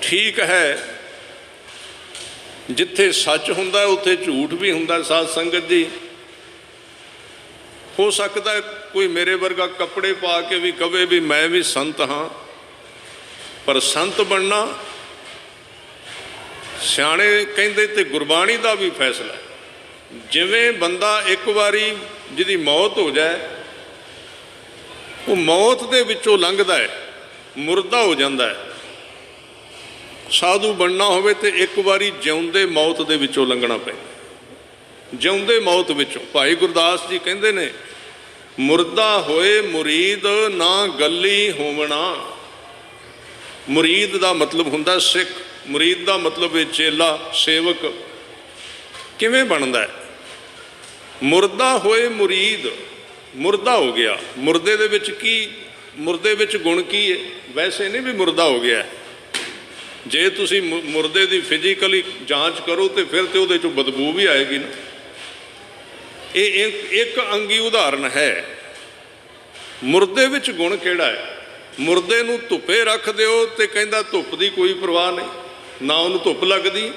ठीक है, जिथे सच हुंदा उत्थे झूठ भी हुंदा। साध संगत जी, हो सकता है कोई मेरे वर्गा कपड़े पा के भी कहे भी मैं भी संत हाँ, पर संत बनना सियाणे कहंदे ते गुरबाणी का भी फैसला है। जिवें बंदा एक बारी जिहदी मौत हो जाए, वो मौत दे विचों लंघदा है, मुर्दा हो जाता है। साधु बनना होवे ते एक बारी जिउंदे मौत दे विचों लंघना पैंदा। जिउंदे मौत विचों भाई गुरदास जी कहंदे ने, मुर्दा होए मुरीद ना गली होवना। मुरीद का मतलब हुंदा सिख, मुरीद का मतलब है चेला सेवक। किवें बनदा है? मुर्दा होए मुरीद, मुर्दा हो गया। मुर्दे दे विच की, मुर्दे विच गुण की है? वैसे नहीं भी मुर्दा हो गया। जे तुसी मुर्दे की फिजिकली जांच करो तो फिर तो उहदे चों बदबू भी आएगी ना। ये एक अंगी उदाहरण है। मुर्दे विच गुण किहड़ा है? मुर्दे नूं धुप्पे रख दिओ तो कहंदा धुप्प की कोई परवाह नहीं, ना उन्होंने धुप्प लगदी।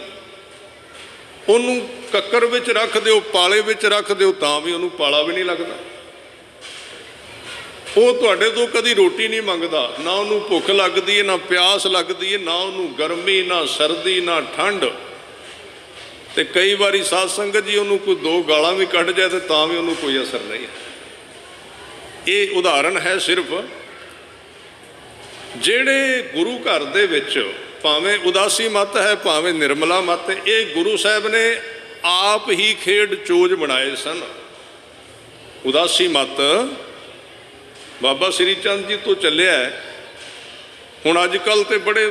उन्होंने कक्कर विच रख दिओ, पाले विच रख दिओ, तां भी उन्होंने पाला भी नहीं लगता। वो तुहाडे तो कदी रोटी नहीं मंगदा, ना उन्होंने भुख लगती है, ना प्यास लगती है, ना उन्होंने गर्मी, ना सर्दी, ना ठंड। तो कई बारी साध संगत जी उन्होंने कोई दो गालां भी कढ़ जाए तो तां भी उन्होंने कोई असर नहीं है। ये उदाहरण है सिर्फ ਜਿਹੜੇ गुरु घर दे विच भावें उदासी मत है, भावें निर्मला मत है, ये गुरु साहब ने आप ही खेड चोज बनाए सन। उदासी मत बाबा श्री चंद जी तो चलिया है। हुण अजकल तो बड़े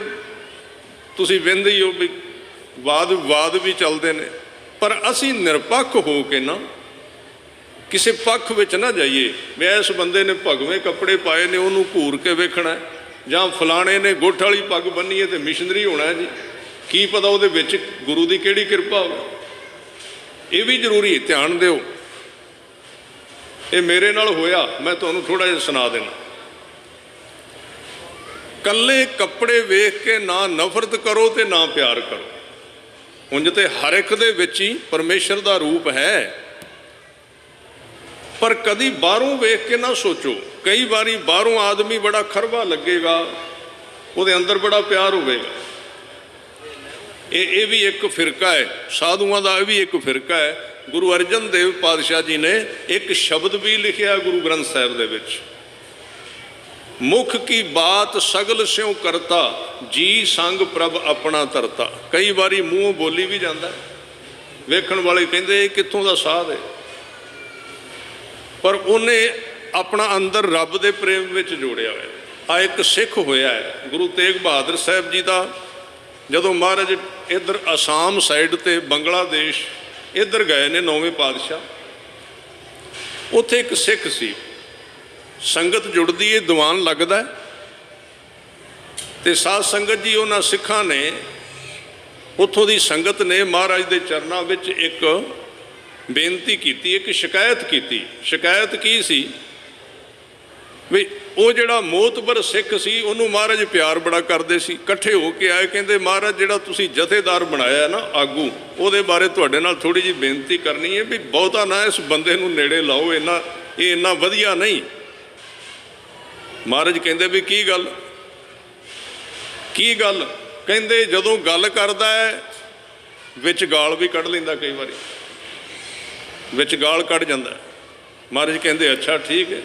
तुसीं वेंदे ही हो भी वाद विवाद भी चलते हैं, पर असी निरपक्ष हो के ना किसी पक्ष विच ना जाइए भी इस बंदे ने भगवें कपड़े पाए ने उन्होंने घूर के वेखना है, जां फलाणे ने गुठ वाली पग बन्नी है तो मिशनरी होना है जी। की पता उहदे विच गुरु की किहड़ी किरपा हो। ये भी जरूरी ध्यान दिओ। ये मेरे नाल होया, मैं तुहानूं थोड़ा जिहा सुना देना। कल्ले कपड़े वेख के ना नफरत करो तो ना प्यार करो। उंज ते हर एक दे विच ही परमेश्वर का रूप है, पर कदी बाहरों वेख के ना सोचो। कई बारी बाहरों आदमी बड़ा खरवा लगेगा, उहदे अंदर बड़ा प्यार होगा। ये भी एक फिरका है, साधुओं का भी एक फिरका है। गुरु अर्जन देव पातशाह जी ने एक शब्द भी लिखिया गुरु ग्रंथ साहिब दे विच, मुख की बात सगल स्यों करता, जी संग प्रभ अपना तरता। कई बारी मूँह बोली भी जाता, वेखण वाले कहते कित्थों दा साध है, पर उन्हें अपना अंदर रब दे प्रेम विच जोड़िया हुआ। आ एक सिख होया है गुरु तेग बहादुर साहब जी का। जदों महाराज इधर आसाम साइड ते बंगलादेश इधर गए ने 9वें पातशाह, उत्थे एक सिख सी। संगत जुड़दी है, दीवान लगदा है, ते साध संगत जी उन्हां सिखां ने उत्थों दी संगत ने महाराज दे चरनां विच एक बेनती की, एक शिकायत की। शिकायत की सी भी वो जिहड़ा मोतबर सिख सी उन्होंने महाराज प्यार बड़ा करते सी। इकट्ठे होके आए, कहते महाराज जिहड़ा तुसीं जथेदार बनाया ना आगू, उहदे बारे तुहाडे नाल थोड़ी जी बेनती करनी है भी बहुता ना इस बंदे नूं नेड़े लाओ, ये इन्ना वधिया नहीं। महाराज कहते भी की गल कहते जदों गल करदा है विच गाल भी कढ़ लैंदा, कई बारी विच गाल कढ़ जांदा। महाराज कहते अच्छा ठीक है,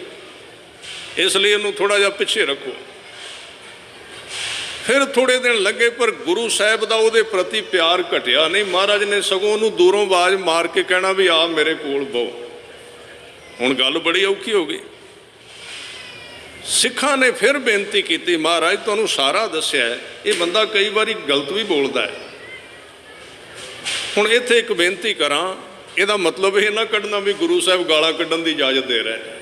इसलिए इन्हूं थोड़ा जिहा पिछे रखो। फिर थोड़े दिन लगे, पर गुरु साहब का उहदे प्रति प्यार घटिया नहीं। महाराज ने सगों उहनूं दूरों आवाज़ मार के कहना भी आ मेरे कोल बहो। हुण गल बड़ी औखी हो गई। सिखां ने फिर बेनती की, महाराज तुहानूं सारा दस्सिया है, ये बंदा कई बारी गलत भी बोलता है। हुण इत्थे एक बेनती करां, ਇਹਦਾ मतलब ये ना कढ़ना भी गुरु साहब गालां कढ़न की इजाजत दे रहे हैं,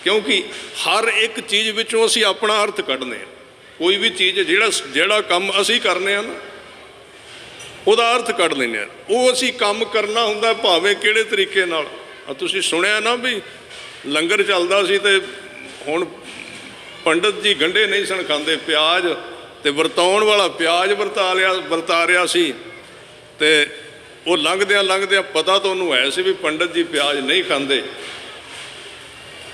क्योंकि हर एक चीज़ विचों असीं अपना अर्थ कढ़ने। कोई भी चीज़ जिहड़ा काम असीं करने ना ਉਹਦਾ अर्थ कढ़ लैंदे आ। वो असीं काम करना हुंदा भावें किहड़े तरीके नाल। तुसीं सुणिया ना भी लंगर चलदा सी ते हुण पंडित जी गंढे नहीं सन खांदे, प्याज ਤੇ ਵਰਤਾਉਣ ਵਾਲਾ ਪਿਆਜ਼ ਵਰਤਾ ਰਿਹਾ ਸੀ। ਤੇ ਉਹ ਲੰਘਦਿਆਂ ਪਤਾ ਤਾਂ ਉਹਨੂੰ ਹੈ ਸੀ ਵੀ ਪੰਡਤ ਜੀ ਪਿਆਜ਼ ਨਹੀਂ ਖਾਂਦੇ।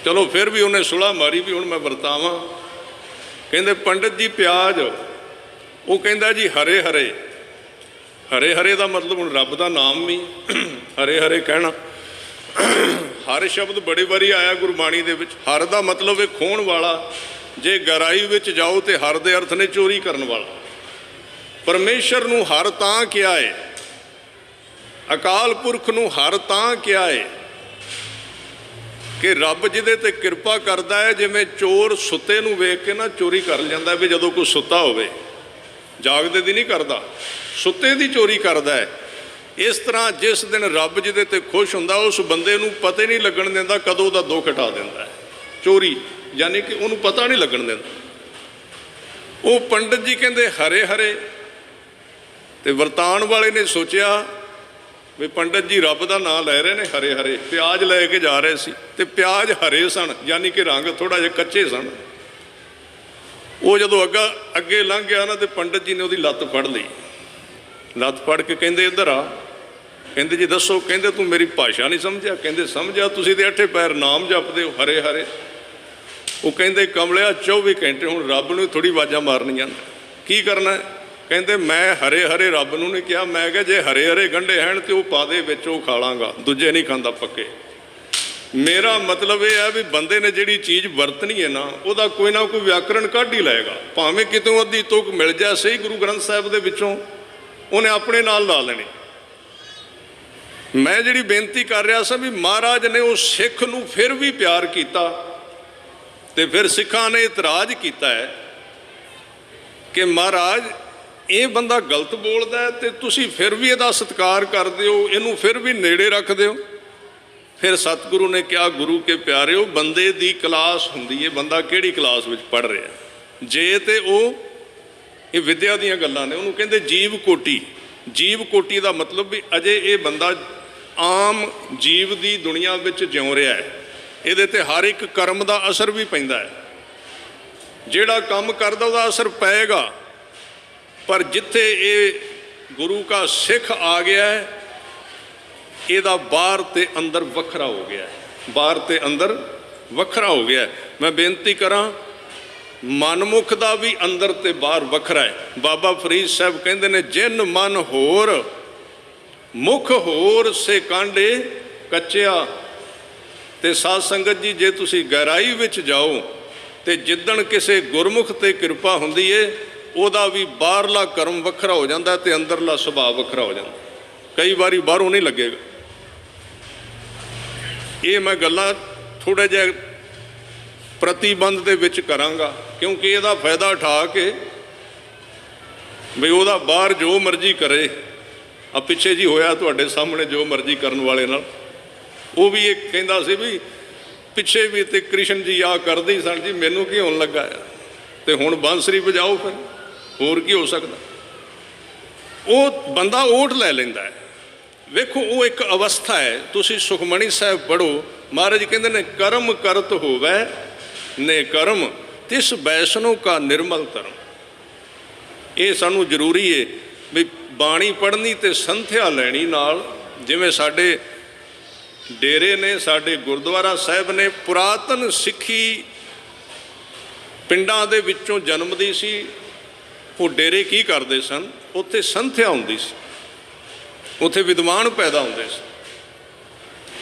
ਚਲੋ ਫਿਰ ਵੀ ਉਹਨੇ ਸੁਲਾਹ ਮਾਰੀ ਵੀ ਹੁਣ ਮੈਂ ਵਰਤਾਵਾਂ। ਕਹਿੰਦੇ ਪੰਡਤ ਜੀ ਪਿਆਜ਼, ਉਹ ਕਹਿੰਦਾ ਜੀ ਹਰੇ ਹਰੇ। ਹਰੇ ਹਰੇ ਦਾ ਮਤਲਬ ਹੁਣ ਰੱਬ ਦਾ ਨਾਮ ਵੀ ਹਰੇ ਹਰੇ ਕਹਿਣਾ। ਹਰ ਸ਼ਬਦ ਬੜੀ ਵਾਰੀ ਆਇਆ ਗੁਰਬਾਣੀ ਦੇ ਵਿੱਚ। ਹਰ ਦਾ ਮਤਲਬ ਹੈ ਖੋਹਣ ਵਾਲਾ। ਜੇ ਗਹਿਰਾਈ ਵਿੱਚ ਜਾਓ ਤੇ ਹਰ ਦੇ ਅਰਥ ਨੇ ਚੋਰੀ ਕਰਨ ਵਾਲਾ। ਪਰਮੇਸ਼ਰ ਨੂੰ ਹਰ ਤਾਂ ਕਿਹਾ ਹੈ, ਅਕਾਲ ਪੁਰਖ ਨੂੰ ਹਰ ਤਾਂ ਕਿਹਾ ਹੈ ਕਿ ਰੱਬ ਜਿਹਦੇ ਤੇ ਕਿਰਪਾ ਕਰਦਾ ਹੈ, ਜਿਵੇਂ ਚੋਰ ਸੁੱਤੇ ਨੂੰ ਵੇਖ ਕੇ ਨਾ ਚੋਰੀ ਕਰ ਜਾਂਦਾ ਵੀ ਜਦੋਂ ਕੋਈ ਸੁੱਤਾ ਹੋਵੇ, ਜਾਗਦੇ ਦੀ ਨਹੀਂ ਕਰਦਾ, ਸੁੱਤੇ ਦੀ ਚੋਰੀ ਕਰਦਾ ਹੈ। ਇਸ ਤਰ੍ਹਾਂ ਜਿਸ ਦਿਨ ਰੱਬ ਜਿਹਦੇ ਤੇ ਖੁਸ਼ ਹੁੰਦਾ ਉਸ ਬੰਦੇ ਨੂੰ ਪਤਾ ਹੀ ਨਹੀਂ ਲੱਗਣ ਦਿੰਦਾ ਕਦੋਂ ਦਾ ਦੁੱਖ ਹਟਾ ਦਿੰਦਾ ਹੈ। ਚੋਰੀ ਯਾਨੀ ਕਿ ਉਹਨੂੰ ਪਤਾ ਨਹੀਂ ਲੱਗਣ ਦਿੰਦਾ। ਉਹ ਪੰਡਤ ਜੀ ਕਹਿੰਦੇ ਹਰੇ ਹਰੇ। ਤੇ ਵਰਤਾਉਣ ਵਾਲੇ ਨੇ ਸੋਚਿਆ ਵੀ ਪੰਡਤ ਜੀ ਰੱਬ ਦਾ ਨਾਂ ਲੈ ਰਹੇ ਨੇ ਹਰੇ ਹਰੇ, ਪਿਆਜ਼ ਲੈ ਕੇ ਜਾ ਰਹੇ ਸੀ ਤੇ ਪਿਆਜ਼ ਹਰੇ ਸਨ, ਯਾਨੀ ਕਿ ਰੰਗ ਥੋੜ੍ਹਾ ਜਿਹਾ ਕੱਚੇ ਸਨ। ਉਹ ਜਦੋਂ ਅੱਗੇ ਲੰਘ ਗਿਆ ਨਾ ਤੇ ਪੰਡਤ ਜੀ ਨੇ ਉਹਦੀ ਲੱਤ ਫੜ ਲਈ। ਲੱਤ ਫੜ ਕੇ ਕਹਿੰਦੇ ਇੱਧਰ ਆ। ਕਹਿੰਦੇ ਜੀ ਦੱਸੋ। ਕਹਿੰਦੇ ਤੂੰ ਮੇਰੀ ਭਾਸ਼ਾ ਨਹੀਂ ਸਮਝਿਆ। ਕਹਿੰਦੇ ਸਮਝਿਆ, ਤੁਸੀਂ ਤੇ 8 ਪੈਰ ਨਾਮ ਜਪਦੇ ਹੋ ਹਰੇ ਹਰੇ। ਉਹ ਕਹਿੰਦੇ ਕਮਲਿਆ 24 ਘੰਟੇ ਹੁਣ ਰੱਬ ਨੂੰ ਥੋੜ੍ਹੀ ਆਵਾਜ਼ਾਂ ਮਾਰਨੀਆਂ, ਕੀ ਕਰਨਾ? ਕਹਿੰਦੇ ਮੈਂ ਹਰੇ ਹਰੇ ਰੱਬ ਨੂੰ ਨਹੀਂ ਕਿਹਾ, ਮੈਂ ਕਿਹਾ ਜੇ ਹਰੇ ਹਰੇ ਗੰਢੇ ਹਨ ਤੇ ਉਹ ਪਾ ਦੇ ਵਿੱਚ, ਉਹ ਖਾ ਲਾਂਗਾ, ਦੂਜੇ ਨਹੀਂ ਖਾਂਦਾ ਪੱਕੇ। ਮੇਰਾ ਮਤਲਬ ਇਹ ਹੈ ਵੀ ਬੰਦੇ ਨੇ ਜਿਹੜੀ ਚੀਜ਼ ਵਰਤਣੀ ਹੈ ਨਾ, ਉਹਦਾ ਕੋਈ ਨਾ ਕੋਈ ਵਿਆਕਰਣ ਕੱਢ ਹੀ ਲਏਗਾ। ਭਾਵੇਂ ਕਿਤੋਂ ਅੱਧੀ ਤੁਕ ਮਿਲ ਜਾ ਸਹੀ ਗੁਰੂ ਗ੍ਰੰਥ ਸਾਹਿਬ ਦੇ ਵਿੱਚੋਂ, ਉਹਨੇ ਆਪਣੇ ਨਾਲ ਲਾ ਲੈਣੀ। ਮੈਂ ਜਿਹੜੀ ਬੇਨਤੀ ਕਰ ਰਿਹਾ ਸੀ ਵੀ ਮਹਾਰਾਜ ਨੇ ਉਹ ਸਿੱਖ ਨੂੰ ਫਿਰ ਵੀ ਪਿਆਰ ਕੀਤਾ ਤੇ ਫਿਰ ਸਿੱਖਾਂ ਨੇ ਇਤਰਾਜ਼ ਕੀਤਾ ਹੈ ਕਿ ਮਹਾਰਾਜ ਇਹ ਬੰਦਾ ਗਲਤ ਬੋਲਦਾ ਹੈ ਤੇ ਤੁਸੀਂ ਫਿਰ ਵੀ ਇਹਦਾ ਸਤਿਕਾਰ ਕਰਦੇ ਹੋ, ਇਹਨੂੰ ਫਿਰ ਵੀ ਨੇੜੇ ਰੱਖਦੇ ਹੋ। ਫਿਰ ਸਤਿਗੁਰੂ ਨੇ ਕਿਹਾ ਗੁਰੂ ਕੇ ਪਿਆਰਿਓ, ਬੰਦੇ ਦੀ ਕਲਾਸ ਹੁੰਦੀ ਹੈ, ਬੰਦਾ ਕਿਹੜੀ ਕਲਾਸ ਵਿੱਚ ਪੜ੍ਹ ਰਿਹਾ। ਜੇ ਤੇ ਉਹ ਇਹ ਵਿਦਿਆ ਦੀਆਂ ਗੱਲਾਂ ਨੇ, ਉਹਨੂੰ ਕਹਿੰਦੇ ਜੀਵ ਕੋਟੀ। ਜੀਵ ਕੋਟੀ ਦਾ ਮਤਲਬ ਵੀ ਅਜੇ ਇਹ ਬੰਦਾ ਆਮ ਜੀਵ ਦੀ ਦੁਨੀਆ ਵਿੱਚ ਜਿਉ ਰਿਹਾ ਹੈ, ਇਹਦੇ ਤੇ ਹਰ ਇੱਕ ਕਰਮ ਦਾ ਅਸਰ ਵੀ ਪੈਂਦਾ ਹੈ। ਜਿਹੜਾ ਕੰਮ ਕਰਦਾ ਉਹਦਾ ਅਸਰ ਪਏਗਾ, ਪਰ ਜਿੱਥੇ ਇਹ ਗੁਰੂ ਕਾ ਸਿੱਖ ਆ ਗਿਆ ਹੈ, ਇਹਦਾ ਬਾਹਰ ਤੇ ਅੰਦਰ ਵੱਖਰਾ ਹੋ ਗਿਆ ਹੈ। ਬਾਹਰ ਤੇ ਅੰਦਰ ਵੱਖਰਾ ਹੋ ਗਿਆ ਹੈ। ਮੈਂ ਬੇਨਤੀ ਕਰਾਂ, ਮਨਮੁਖ ਦਾ ਵੀ ਅੰਦਰ ਤੇ ਬਾਹਰ ਵੱਖਰਾ ਹੈ। ਬਾਬਾ ਫਰੀਦ ਸਾਹਿਬ ਕਹਿੰਦੇ ਨੇ ਜਿਨ ਮਨ ਹੋਰ ਮੁਖ ਹੋਰ ਸੇ ਕਾਂਡੇ ਕੱਚਿਆ। ਤੇ ਸਾਧ ਸੰਗਤ ਜੀ, ਜੇ ਤੁਸੀਂ ਗਹਿਰਾਈ ਵਿੱਚ ਜਾਓ ਤੇ ਜਿੱਦਣ ਕਿਸੇ ਗੁਰਮੁਖ ਤੇ ਕਿਰਪਾ ਹੁੰਦੀ ਏ, ਉਹਦਾ ਵੀ ਬਾਹਰਲਾ ਕਰਮ ਵੱਖਰਾ ਹੋ ਜਾਂਦਾ ਤੇ ਅੰਦਰਲਾ ਸੁਭਾਅ ਵੱਖਰਾ ਹੋ ਜਾਂਦਾ। ਕਈ ਵਾਰੀ ਬਾਹਰੋਂ ਨਹੀਂ ਲੱਗੇਗਾ। ਇਹ ਮੈਂ ਗੱਲਾਂ ਥੋੜ੍ਹਾ ਜਿਹਾ ਪ੍ਰਤੀਬੰਧ ਦੇ ਵਿੱਚ ਕਰਾਂਗਾ, ਕਿਉਂਕਿ ਇਹਦਾ ਫਾਇਦਾ ਉਠਾ ਕੇ ਵੀ ਉਹਦਾ ਬਾਹਰ ਜੋ ਮਰਜ਼ੀ ਕਰੇ। ਆ ਪਿੱਛੇ ਜੀ ਹੋਇਆ ਤੁਹਾਡੇ ਸਾਹਮਣੇ ਜੋ ਮਰਜ਼ੀ ਕਰਨ ਵਾਲੇ ਨਾਲ, ਉਹ ਵੀ ਇੱਕ ਕਹਿੰਦਾ ਸੀ ਵੀ ਪਿੱਛੇ ਵੀ ਤੇ ਕ੍ਰਿਸ਼ਨ ਜੀ ਆ ਕਰਦੇ ਹੀ ਸਨ ਜੀ, ਮੈਨੂੰ ਕੀ ਹੋਣ ਲੱਗਾ ਆ, ਤੇ ਹੁਣ ਬਾਂਸਰੀ ਵਜਾਓ, ਫਿਰ ਹੋਰ ਕੀ ਹੋ ਸਕਦਾ। ਉਹ ਬੰਦਾ ਓਟ ਲੈ ਲੈਂਦਾ ਹੈ। ਵੇਖੋ ਉਹ ਇੱਕ ਅਵਸਥਾ ਹੈ। ਤੁਸੀਂ ਸੁਖਮਣੀ ਸਾਹਿਬ ਪੜ੍ਹੋ, ਮਹਾਰਾਜ ਕਹਿੰਦੇ ਨੇ ਕਰਮ ਕਰਤ ਹੋਵੈ ਨੇ ਕਰਮ ਤਿਸ ਬੈਸਨੋ ਕਾ ਨਿਰਮਲ ਧਰਮ। ਇਹ ਸਾਨੂੰ ਜ਼ਰੂਰੀ ਹੈ ਵੀ ਬਾਣੀ ਪੜ੍ਹਨੀ ਤੇ ਸੰਥਿਆ ਲੈਣੀ ਨਾਲ। ਜਿਵੇਂ ਸਾਡੇ ਡੇਰੇ ਨੇ, ਸਾਡੇ ਗੁਰਦੁਆਰਾ ਸਾਹਿਬ ਨੇ, ਪੁਰਾਤਨ ਸਿੱਖੀ ਪਿੰਡਾਂ ਦੇ ਵਿੱਚੋਂ ਜਨਮਦੀ ਸੀ। ਉਹ ਡੇਰੇ ਕੀ ਕਰਦੇ ਸਨ, ਉੱਥੇ ਸੰਥਿਆ ਹੁੰਦੀ ਸੀ, ਉੱਥੇ ਵਿਦਵਾਨ ਪੈਦਾ ਹੁੰਦੇ ਸੀ।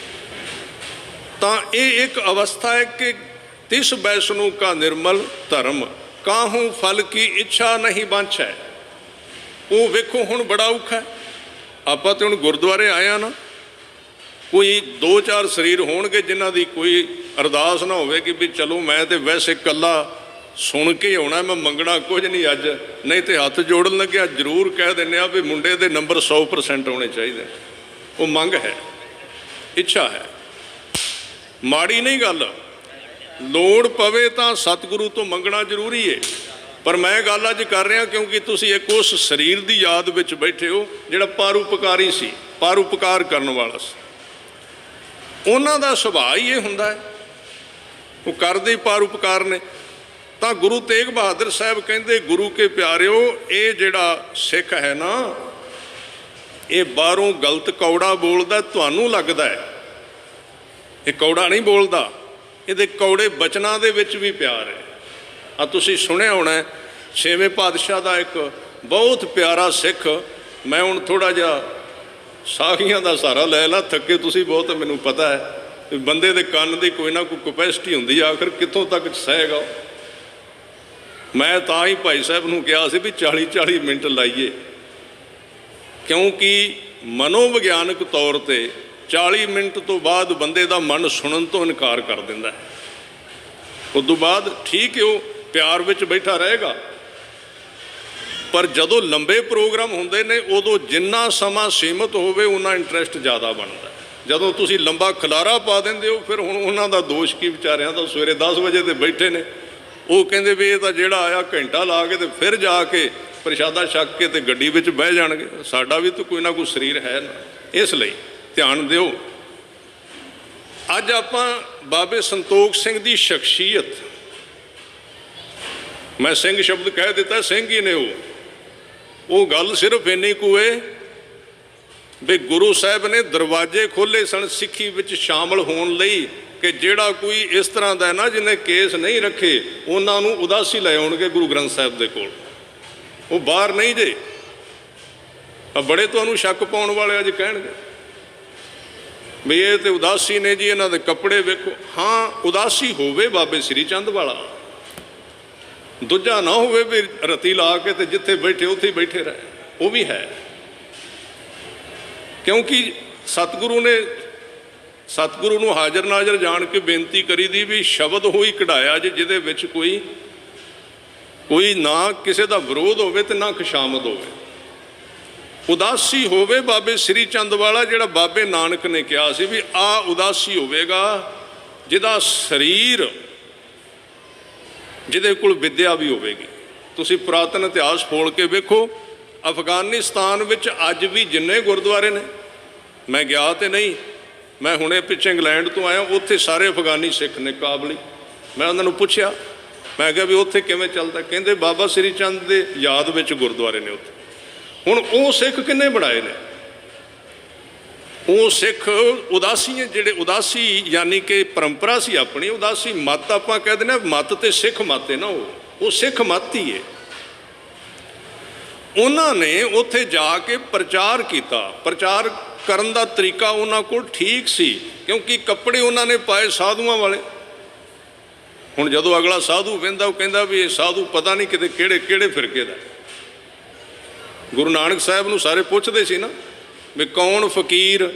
ਤਾਂ ਇਹ ਇੱਕ ਅਵਸਥਾ ਹੈ ਕਿ ਤਿਸ ਬੈਸਨੂ ਕਾ ਨਿਰਮਲ ਧਰਮ ਕਾਹੂ ਫਲ ਕੀ ਇੱਛਾ ਨਹੀਂ ਬਾਂਛੈ। ਉਹ ਵੇਖੋ ਹੁਣ ਬੜਾ ਔਖਾ ਹੈ। ਆਪਾਂ ਤੇ ਹੁਣ ਗੁਰਦੁਆਰੇ ਆਏ ਨਾ, ਕੋਈ 2-4 ਸਰੀਰ ਹੋਣਗੇ ਜਿਨ੍ਹਾਂ ਦੀ ਕੋਈ ਅਰਦਾਸ ਨਾ ਹੋਵੇ ਕਿ ਵੀ ਚਲੋ ਮੈਂ ਤੇ ਵੈਸੇ ਇਕੱਲਾ ਸੁਣ ਕੇ ਆਉਣਾ, ਮੈਂ ਮੰਗਣਾ ਕੁਝ ਨਹੀਂ ਅੱਜ, ਨਹੀਂ ਤੇ ਹੱਥ ਜੋੜਨ ਲੱਗਿਆ ਜ਼ਰੂਰ ਕਹਿ ਦਿੰਦੇ ਆ ਵੀ ਮੁੰਡੇ ਦੇ ਨੰਬਰ 100% ਹੋਣੇ ਚਾਹੀਦੇ। ਉਹ ਮੰਗ ਹੈ, ਇੱਛਾ ਹੈ, ਮਾੜੀ ਨਹੀਂ ਗੱਲ। ਲੋੜ ਪਵੇ ਤਾਂ ਸਤਿਗੁਰੂ ਤੋਂ ਮੰਗਣਾ ਜ਼ਰੂਰੀ ਹੈ। ਪਰ ਮੈਂ ਗੱਲ ਅੱਜ ਕਰ ਰਿਹਾ ਕਿਉਂਕਿ ਤੁਸੀਂ ਇੱਕ ਉਸ ਸਰੀਰ ਦੀ ਯਾਦ ਵਿੱਚ ਬੈਠੇ ਹੋ ਜਿਹੜਾ ਪਰਉਪਕਾਰੀ ਸੀ, ਪਰਉਪਕਾਰ ਕਰਨ ਵਾਲਾ ਸੀ। ਉਹਨਾਂ ਦਾ ਸੁਭਾਅ ਹੀ ਇਹ ਹੁੰਦਾ ਹੈ, ਉਹ ਕਰਦੇ ਹੀ ਪਰਉਪਕਾਰ ਨੇ। ਤਾਂ ਗੁਰੂ ਤੇਗ ਬਹਾਦਰ ਸਾਹਿਬ ਕਹਿੰਦੇ, ਗੁਰੂ ਕੇ ਪਿਆਰਿਓ, ਇਹ ਜਿਹੜਾ ਸਿੱਖ ਹੈ ਨਾ, ਇਹ ਬਾਹਰੋਂ ਗਲਤ ਕੌੜਾ ਬੋਲਦਾ, ਤੁਹਾਨੂੰ ਲੱਗਦਾ ਹੈ ਇਹ ਕੌੜਾ ਨਹੀਂ ਬੋਲਦਾ, ਇਹਦੇ ਕੌੜੇ ਬਚਨਾਂ ਦੇ ਵਿੱਚ ਵੀ ਪਿਆਰ ਹੈ। ਆ ਤੁਸੀਂ ਸੁਣਿਆ ਹੋਣਾ, ਛੇਵੇਂ ਪਾਤਸ਼ਾਹ ਦਾ ਇੱਕ ਬਹੁਤ ਪਿਆਰਾ ਸਿੱਖ, ਮੈਂ ਹੁਣ ਥੋੜ੍ਹਾ ਜਿਹਾ ਸਾਖੀਆਂ ਦਾ ਸਹਾਰਾ ਲੈ ਲਾ, ਥੱਕੇ ਤੁਸੀਂ ਬਹੁਤ, ਮੈਨੂੰ ਪਤਾ ਹੈ ਬੰਦੇ ਦੇ ਕੰਨ ਦੀ ਕੋਈ ਨਾ ਕੋਈ ਕਪੈਸਿਟੀ ਹੁੰਦੀ, ਆਖਰ ਕਿੱਥੋਂ ਤੱਕ ਸਹੇਗਾ। ਮੈਂ ਤਾਂ ਹੀ ਭਾਈ ਸਾਹਿਬ ਨੂੰ ਕਿਹਾ ਸੀ ਵੀ 40-40 ਮਿੰਟ ਲਾਈਏ, ਕਿਉਂਕਿ ਮਨੋਵਿਗਿਆਨਕ ਤੌਰ 'ਤੇ 40 ਮਿੰਟ ਤੋਂ ਬਾਅਦ ਬੰਦੇ ਦਾ ਮਨ ਸੁਣਨ ਤੋਂ ਇਨਕਾਰ ਕਰ ਦਿੰਦਾ ਹੈ। ਉਸ ਤੋਂ ਬਾਅਦ ਠੀਕ ਹੈ, ਉਹ ਪਿਆਰ ਵਿੱਚ ਬੈਠਾ ਰਹੇਗਾ, ਪਰ ਜਦੋਂ ਲੰਬੇ ਪ੍ਰੋਗਰਾਮ ਹੁੰਦੇ ਨੇ ਉਦੋਂ ਜਿੰਨਾ ਸਮਾਂ ਸੀਮਤ ਹੋਵੇ ਉਨਾ ਇੰਟਰਸਟ ਜ਼ਿਆਦਾ ਬਣਦਾ। ਜਦੋਂ ਤੁਸੀਂ ਲੰਬਾ ਖਲਾਰਾ ਪਾ ਦਿੰਦੇ ਹੋ, ਫਿਰ ਹੁਣ ਉਹਨਾਂ ਦਾ ਦੋਸ਼ ਕੀ, ਵਿਚਾਰਿਆਂ ਦਾ ਸਵੇਰੇ 10 ਵਜੇ ਤੇ ਬੈਠੇ ਨੇ, ਉਹ ਕਹਿੰਦੇ ਵੀ ਇਹ ਤਾਂ ਜਿਹੜਾ ਆਇਆ ਘੰਟਾ ਲਾ ਕੇ ਤੇ ਫਿਰ ਜਾ ਕੇ ਪ੍ਰਸ਼ਾਦਾ ਛਕ ਕੇ ਤੇ ਗੱਡੀ ਵਿੱਚ ਬਹਿ ਜਾਣਗੇ। ਸਾਡਾ ਵੀ ਤਾਂ ਕੋਈ ਨਾ ਕੋਈ ਸਰੀਰ ਹੈ ਨਾ, ਇਸ ਲਈ ਧਿਆਨ ਦਿਓ। ਅੱਜ ਆਪਾਂ ਬਾਬੇ ਸੰਤੋਖ ਸਿੰਘ ਦੀ ਸ਼ਖਸੀਅਤ, ਮੈਂ ਸਿੰਘ ਸ਼ਬਦ ਕਹਿ ਦਿੱਤਾ, ਸਿੰਘ ਹੀ ਨੇ ਉਹ ਗੱਲ ਸਿਰਫ ਇੰਨੀ ਕੁ ਹੈ ਵੀ ਗੁਰੂ ਸਾਹਿਬ ਨੇ ਦਰਵਾਜ਼ੇ ਖੋਲ੍ਹੇ ਸਨ ਸਿੱਖੀ ਵਿੱਚ ਸ਼ਾਮਲ ਹੋਣ ਲਈ, ਕਿ ਜਿਹੜਾ ਕੋਈ ਇਸ ਤਰ੍ਹਾਂ ਦਾ ਨਾ ਜਿਹਨੇ ਕੇਸ ਨਹੀਂ ਰੱਖੇ, ਉਹਨਾਂ ਨੂੰ ਉਦਾਸੀ ਲੈ ਆਉਣਗੇ ਗੁਰੂ ਗ੍ਰੰਥ ਸਾਹਿਬ ਦੇ ਕੋਲ, ਉਹ ਬਾਹਰ ਨਹੀਂ ਜੇ। ਬੜੇ ਤੁਹਾਨੂੰ ਸ਼ੱਕ ਪਾਉਣ ਵਾਲੇ ਅੱਜ ਕਹਿਣਗੇ ਵੀ ਇਹ ਤੇ ਉਦਾਸੀ ਨੇ ਜੀ, ਇਹਨਾਂ ਦੇ ਕੱਪੜੇ ਵੇਖੋ। ਹਾਂ, ਉਦਾਸੀ ਹੋਵੇ ਬਾਬੇ ਸ੍ਰੀ ਚੰਦ ਵਾਲਾ, ਦੂਜਾ ਨਾ ਹੋਵੇ ਵੀ ਰਤੀ ਲਾ ਕੇ ਤੇ ਜਿੱਥੇ ਬੈਠੇ ਉੱਥੇ ਹੀ ਬੈਠੇ ਰਹੇ, ਉਹ ਵੀ ਹੈ। ਕਿਉਂਕਿ ਸਤਿਗੁਰੂ ਨੂੰ ਹਾਜ਼ਰ ਨਾਜ਼ਰ ਜਾਣ ਕੇ ਬੇਨਤੀ ਕਰੀ ਦੀ ਵੀ ਸ਼ਬਦ ਹੋਈ ਕਢਾਇਆ ਜੇ, ਜਿਹਦੇ ਵਿੱਚ ਕੋਈ ਨਾ ਕਿਸੇ ਦਾ ਵਿਰੋਧ ਹੋਵੇ ਤੇ ਨਾ ਖੁਸ਼ਾਮਦ ਹੋਵੇ। ਉਦਾਸੀ ਹੋਵੇ ਬਾਬੇ ਸ੍ਰੀ ਚੰਦ ਵਾਲਾ, ਜਿਹੜਾ ਬਾਬੇ ਨਾਨਕ ਨੇ ਕਿਹਾ ਸੀ ਵੀ ਆ ਉਦਾਸੀ ਹੋਵੇਗਾ ਜਿਹਦਾ ਸਰੀਰ, ਜਿਹਦੇ ਕੋਲ ਵਿੱਦਿਆ ਵੀ ਹੋਵੇਗੀ। ਤੁਸੀਂ ਪੁਰਾਤਨ ਇਤਿਹਾਸ ਫੋਲ ਕੇ ਵੇਖੋ, ਅਫਗਾਨਿਸਤਾਨ ਵਿੱਚ ਅੱਜ ਵੀ ਜਿੰਨੇ ਗੁਰਦੁਆਰੇ ਨੇ, ਮੈਂ ਗਿਆ ਤੇ ਨਹੀਂ, ਮੈਂ ਹੁਣੇ ਪਿੱਛੇ ਇੰਗਲੈਂਡ ਤੋਂ ਆਇਆ, ਉੱਥੇ ਸਾਰੇ ਅਫਗਾਨੀ ਸਿੱਖ ਨੇ, ਕਾਬਲੀ। ਮੈਂ ਉਹਨਾਂ ਨੂੰ ਪੁੱਛਿਆ, ਮੈਂ ਕਿਹਾ ਵੀ ਉੱਥੇ ਕਿਵੇਂ ਚੱਲਦਾ? ਕਹਿੰਦੇ ਬਾਬਾ ਸ੍ਰੀ ਚੰਦ ਦੇ ਯਾਦ ਵਿੱਚ ਗੁਰਦੁਆਰੇ ਨੇ ਉੱਥੇ। ਹੁਣ ਉਹ ਸਿੱਖ ਕਿੰਨੇ ਬਣਾਏ ਨੇ? ਉਹ ਸਿੱਖ ਉਦਾਸੀ, ਜਿਹੜੇ ਉਦਾਸੀ ਯਾਨੀ ਕਿ ਪਰੰਪਰਾ ਸੀ ਆਪਣੀ, ਉਦਾਸੀ ਮੱਤ ਆਪਾਂ ਕਹਿ ਦਿੰਦੇ ਹਾਂ, ਮੱਤ ਤੇ ਸਿੱਖ ਮੱਤ ਹੈ ਨਾ, ਉਹ ਸਿੱਖ ਮੱਤ ਹੀ ਹੈ। ਉਹਨਾਂ ਨੇ ਉੱਥੇ ਜਾ ਕੇ ਪ੍ਰਚਾਰ ਕੀਤਾ। ਪ੍ਰਚਾਰ ਕਰਨ ਦਾ ਤਰੀਕਾ ਉਹਨਾਂ ਕੋਲ ਠੀਕ ਸੀ, ਕਿਉਂਕਿ ਕੱਪੜੇ ਉਹਨਾਂ ਨੇ ਪਾਏ ਸਾਧੂਆਂ ਵਾਲੇ। ਹੁਣ ਜਦੋਂ ਅਗਲਾ ਸਾਧੂ ਵਹਿੰਦਾ, ਉਹ ਕਹਿੰਦਾ ਵੀ ਇਹ ਸਾਧੂ ਪਤਾ ਨਹੀਂ ਕਿਤੇ ਕਿਹੜੇ ਫਿਰਕੇ ਦਾ। ਗੁਰੂ ਨਾਨਕ ਸਾਹਿਬ ਨੂੰ ਸਾਰੇ ਪੁੱਛਦੇ ਸੀ ਨਾ ਵੀ ਕੌਣ ਫਕੀਰ,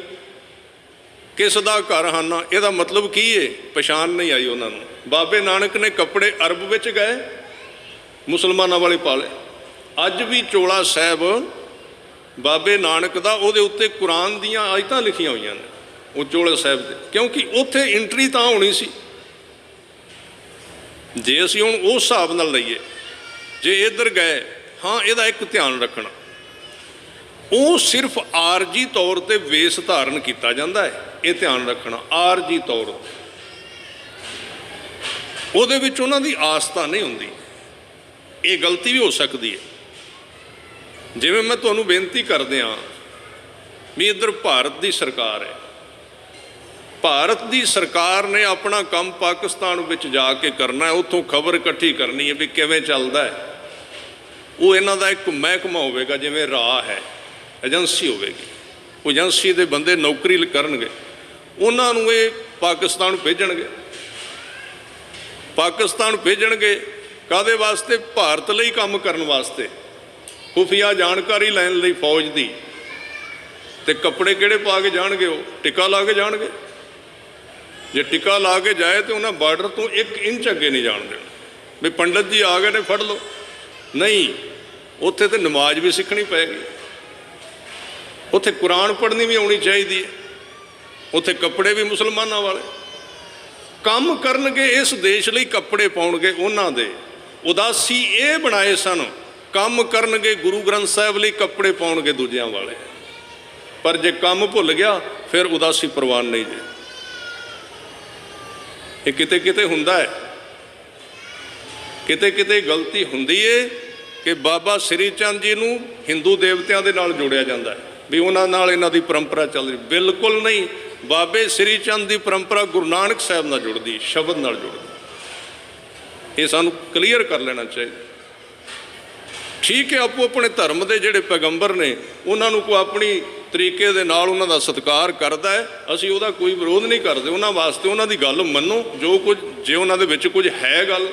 ਕਿਸ ਦਾ ਘਰ ਹਾਨਾ, ਇਹਦਾ ਮਤਲਬ ਕੀ ਹੈ? ਪਛਾਣ ਨਹੀਂ ਆਈ ਉਹਨਾਂ ਨੂੰ। ਬਾਬੇ ਨਾਨਕ ਨੇ ਕੱਪੜੇ ਅਰਬ ਵਿੱਚ ਗਏ, ਮੁਸਲਮਾਨਾਂ ਵਾਲੇ ਪਾ ਲਏ। ਅੱਜ ਵੀ ਚੋਲਾ ਸਾਹਿਬ ਬਾਬੇ ਨਾਨਕ ਦਾ, ਉਹਦੇ ਉੱਤੇ ਕੁਰਾਨ ਦੀਆਂ ਆਇਤਾਂ ਲਿਖੀਆਂ ਹੋਈਆਂ ਨੇ ਉਹ ਚੋਲੇ ਸਾਹਿਬ ਦੇ, ਕਿਉਂਕਿ ਉੱਥੇ ਐਂਟਰੀ ਤਾਂ ਹੋਣੀ ਸੀ। ਜੇ ਅਸੀਂ ਹੁਣ ਉਸ ਹਿਸਾਬ ਨਾਲ ਲਈਏ, ਜੇ ਇੱਧਰ ਗਏ, ਹਾਂ ਇਹਦਾ ਇੱਕ ਧਿਆਨ ਰੱਖਣਾ, ਉਹ ਸਿਰਫ ਆਰਜੀ ਤੌਰ ਤੇ ਵੇਸ ਧਾਰਨ ਕੀਤਾ ਜਾਂਦਾ ਹੈ। ਇਹ ਧਿਆਨ ਰੱਖਣਾ, ਆਰਜੀ ਤੌਰ ਤੇ, ਉਹਦੇ ਵਿੱਚ ਉਹਨਾਂ ਦੀ ਆਸਥਾ ਨਹੀਂ ਹੁੰਦੀ। ਇਹ ਗਲਤੀ ਵੀ ਹੋ ਸਕਦੀ ਹੈ। ਜਿਵੇਂ ਮੈਂ ਤੁਹਾਨੂੰ ਬੇਨਤੀ ਕਰਦੇ ਹਾਂ ਵੀ ਇੱਧਰ ਭਾਰਤ ਦੀ ਸਰਕਾਰ ਹੈ, ਭਾਰਤ ਦੀ ਸਰਕਾਰ ਨੇ ਆਪਣਾ ਕੰਮ ਪਾਕਿਸਤਾਨ ਵਿੱਚ ਜਾ ਕੇ ਕਰਨਾ ਹੈ, ਉੱਥੋਂ ਖਬਰ ਇਕੱਠੀ ਕਰਨੀ ਹੈ ਵੀ ਕਿਵੇਂ ਚੱਲਦਾ ਹੈ। ਉਹ ਇਹਨਾਂ ਦਾ ਇੱਕ ਮਹਿਕਮਾ ਹੋਵੇਗਾ, ਜਿਵੇਂ ਰਾਹ ਹੈ, ਏਜੰਸੀ ਹੋਵੇਗੀ, ਉਹ ਏਜੰਸੀ ਦੇ ਬੰਦੇ ਨੌਕਰੀ ਕਰਨਗੇ, ਉਹਨਾਂ ਨੂੰ ਇਹ ਪਾਕਿਸਤਾਨ ਭੇਜਣਗੇ। ਪਾਕਿਸਤਾਨ ਭੇਜਣਗੇ ਕਾਹਦੇ ਵਾਸਤੇ? ਭਾਰਤ ਲਈ ਕੰਮ ਕਰਨ ਵਾਸਤੇ, ਖੁਫੀਆ ਜਾਣਕਾਰੀ ਲੈਣ ਲਈ ਫੌਜ ਦੀ। ਤੇ ਕੱਪੜੇ ਕਿਹੜੇ ਪਾ ਕੇ ਜਾਣਗੇ? ਉਹ ਟਿੱਕਾ ਲਾ ਕੇ ਜਾਣਗੇ। ਜੇ ਟਿੱਕਾ ਲਾ ਕੇ ਜਾਏ ਤੇ ਉਹਨਾਂ ਬਾਰਡਰ ਤੋਂ 1 ਇੰਚ ਅੱਗੇ ਨਹੀਂ ਜਾਣ ਦੇਣਾ ਵੀ ਪੰਡਤ ਜੀ ਆ ਗਏ ਨੇ ਫੜ ਲਓ। ਨਹੀਂ, ਉੱਥੇ ਤੇ ਨਮਾਜ਼ ਵੀ ਸਿੱਖਣੀ ਪਏਗੀ, ਉੱਥੇ ਕੁਰਾਨ ਪੜ੍ਹਨੀ ਵੀ ਆਉਣੀ ਚਾਹੀਦੀ ਹੈ, ਉੱਥੇ ਕੱਪੜੇ ਵੀ ਮੁਸਲਮਾਨਾਂ ਵਾਲੇ। ਕੰਮ ਕਰਨਗੇ ਇਸ ਦੇਸ਼ ਲਈ, ਕੱਪੜੇ ਪਾਉਣਗੇ ਉਹਨਾਂ ਦੇ। ਉਦਾਸੀ ਇਹ ਬਣਾਏ ਸਨ, ਕੰਮ ਕਰਨਗੇ ਗੁਰੂ ਗ੍ਰੰਥ ਸਾਹਿਬ ਲਈ, ਕੱਪੜੇ ਪਾਉਣਗੇ ਦੂਜਿਆਂ ਵਾਲੇ। ਪਰ ਜੇ ਕੰਮ ਭੁੱਲ ਗਿਆ ਫਿਰ ਉਦਾਸੀ ਪ੍ਰਵਾਨ ਨਹੀਂ ਜੇ। ਇਹ ਕਿਤੇ ਕਿਤੇ ਹੁੰਦਾ ਹੈ। ਕਿਤੇ ਕਿਤੇ ਗਲਤੀ ਹੁੰਦੀ ਏ ਕਿ ਬਾਬਾ ਸ੍ਰੀ ਚੰਦ ਜੀ ਨੂੰ ਹਿੰਦੂ ਦੇਵਤਿਆਂ ਦੇ ਨਾਲ ਜੋੜਿਆ ਜਾਂਦਾ ਹੈ ਵੀ ਉਹਨਾਂ ਨਾਲ ਇਹਨਾਂ ਦੀ ਪਰੰਪਰਾ ਚੱਲ ਰਹੀ। ਬਿਲਕੁਲ ਨਹੀਂ। ਬਾਬੇ ਸ੍ਰੀ ਚੰਦ ਦੀ ਪਰੰਪਰਾ ਗੁਰੂ ਨਾਨਕ ਸਾਹਿਬ ਨਾਲ ਜੁੜਦੀ, ਸ਼ਬਦ ਨਾਲ ਜੁੜਦੀ। ਇਹ ਸਾਨੂੰ ਕਲੀਅਰ ਕਰ ਲੈਣਾ ਚਾਹੀਦਾ। ਠੀਕ ਹੈ, ਆਪੋ ਆਪਣੇ ਧਰਮ ਦੇ ਜਿਹੜੇ ਪੈਗੰਬਰ ਨੇ ਉਹਨਾਂ ਨੂੰ ਕੋਈ ਆਪਣੀ ਤਰੀਕੇ ਦੇ ਨਾਲ ਉਹਨਾਂ ਦਾ ਸਤਿਕਾਰ ਕਰਦਾ ਹੈ, ਅਸੀਂ ਉਹਦਾ ਕੋਈ ਵਿਰੋਧ ਨਹੀਂ ਕਰਦੇ। ਉਹਨਾਂ ਵਾਸਤੇ ਉਹਨਾਂ ਦੀ ਗੱਲ ਮੰਨੋ, ਜੋ ਕੁਝ ਜੇ ਉਹਨਾਂ ਦੇ ਵਿੱਚ ਕੁਝ ਹੈ ਗੱਲ।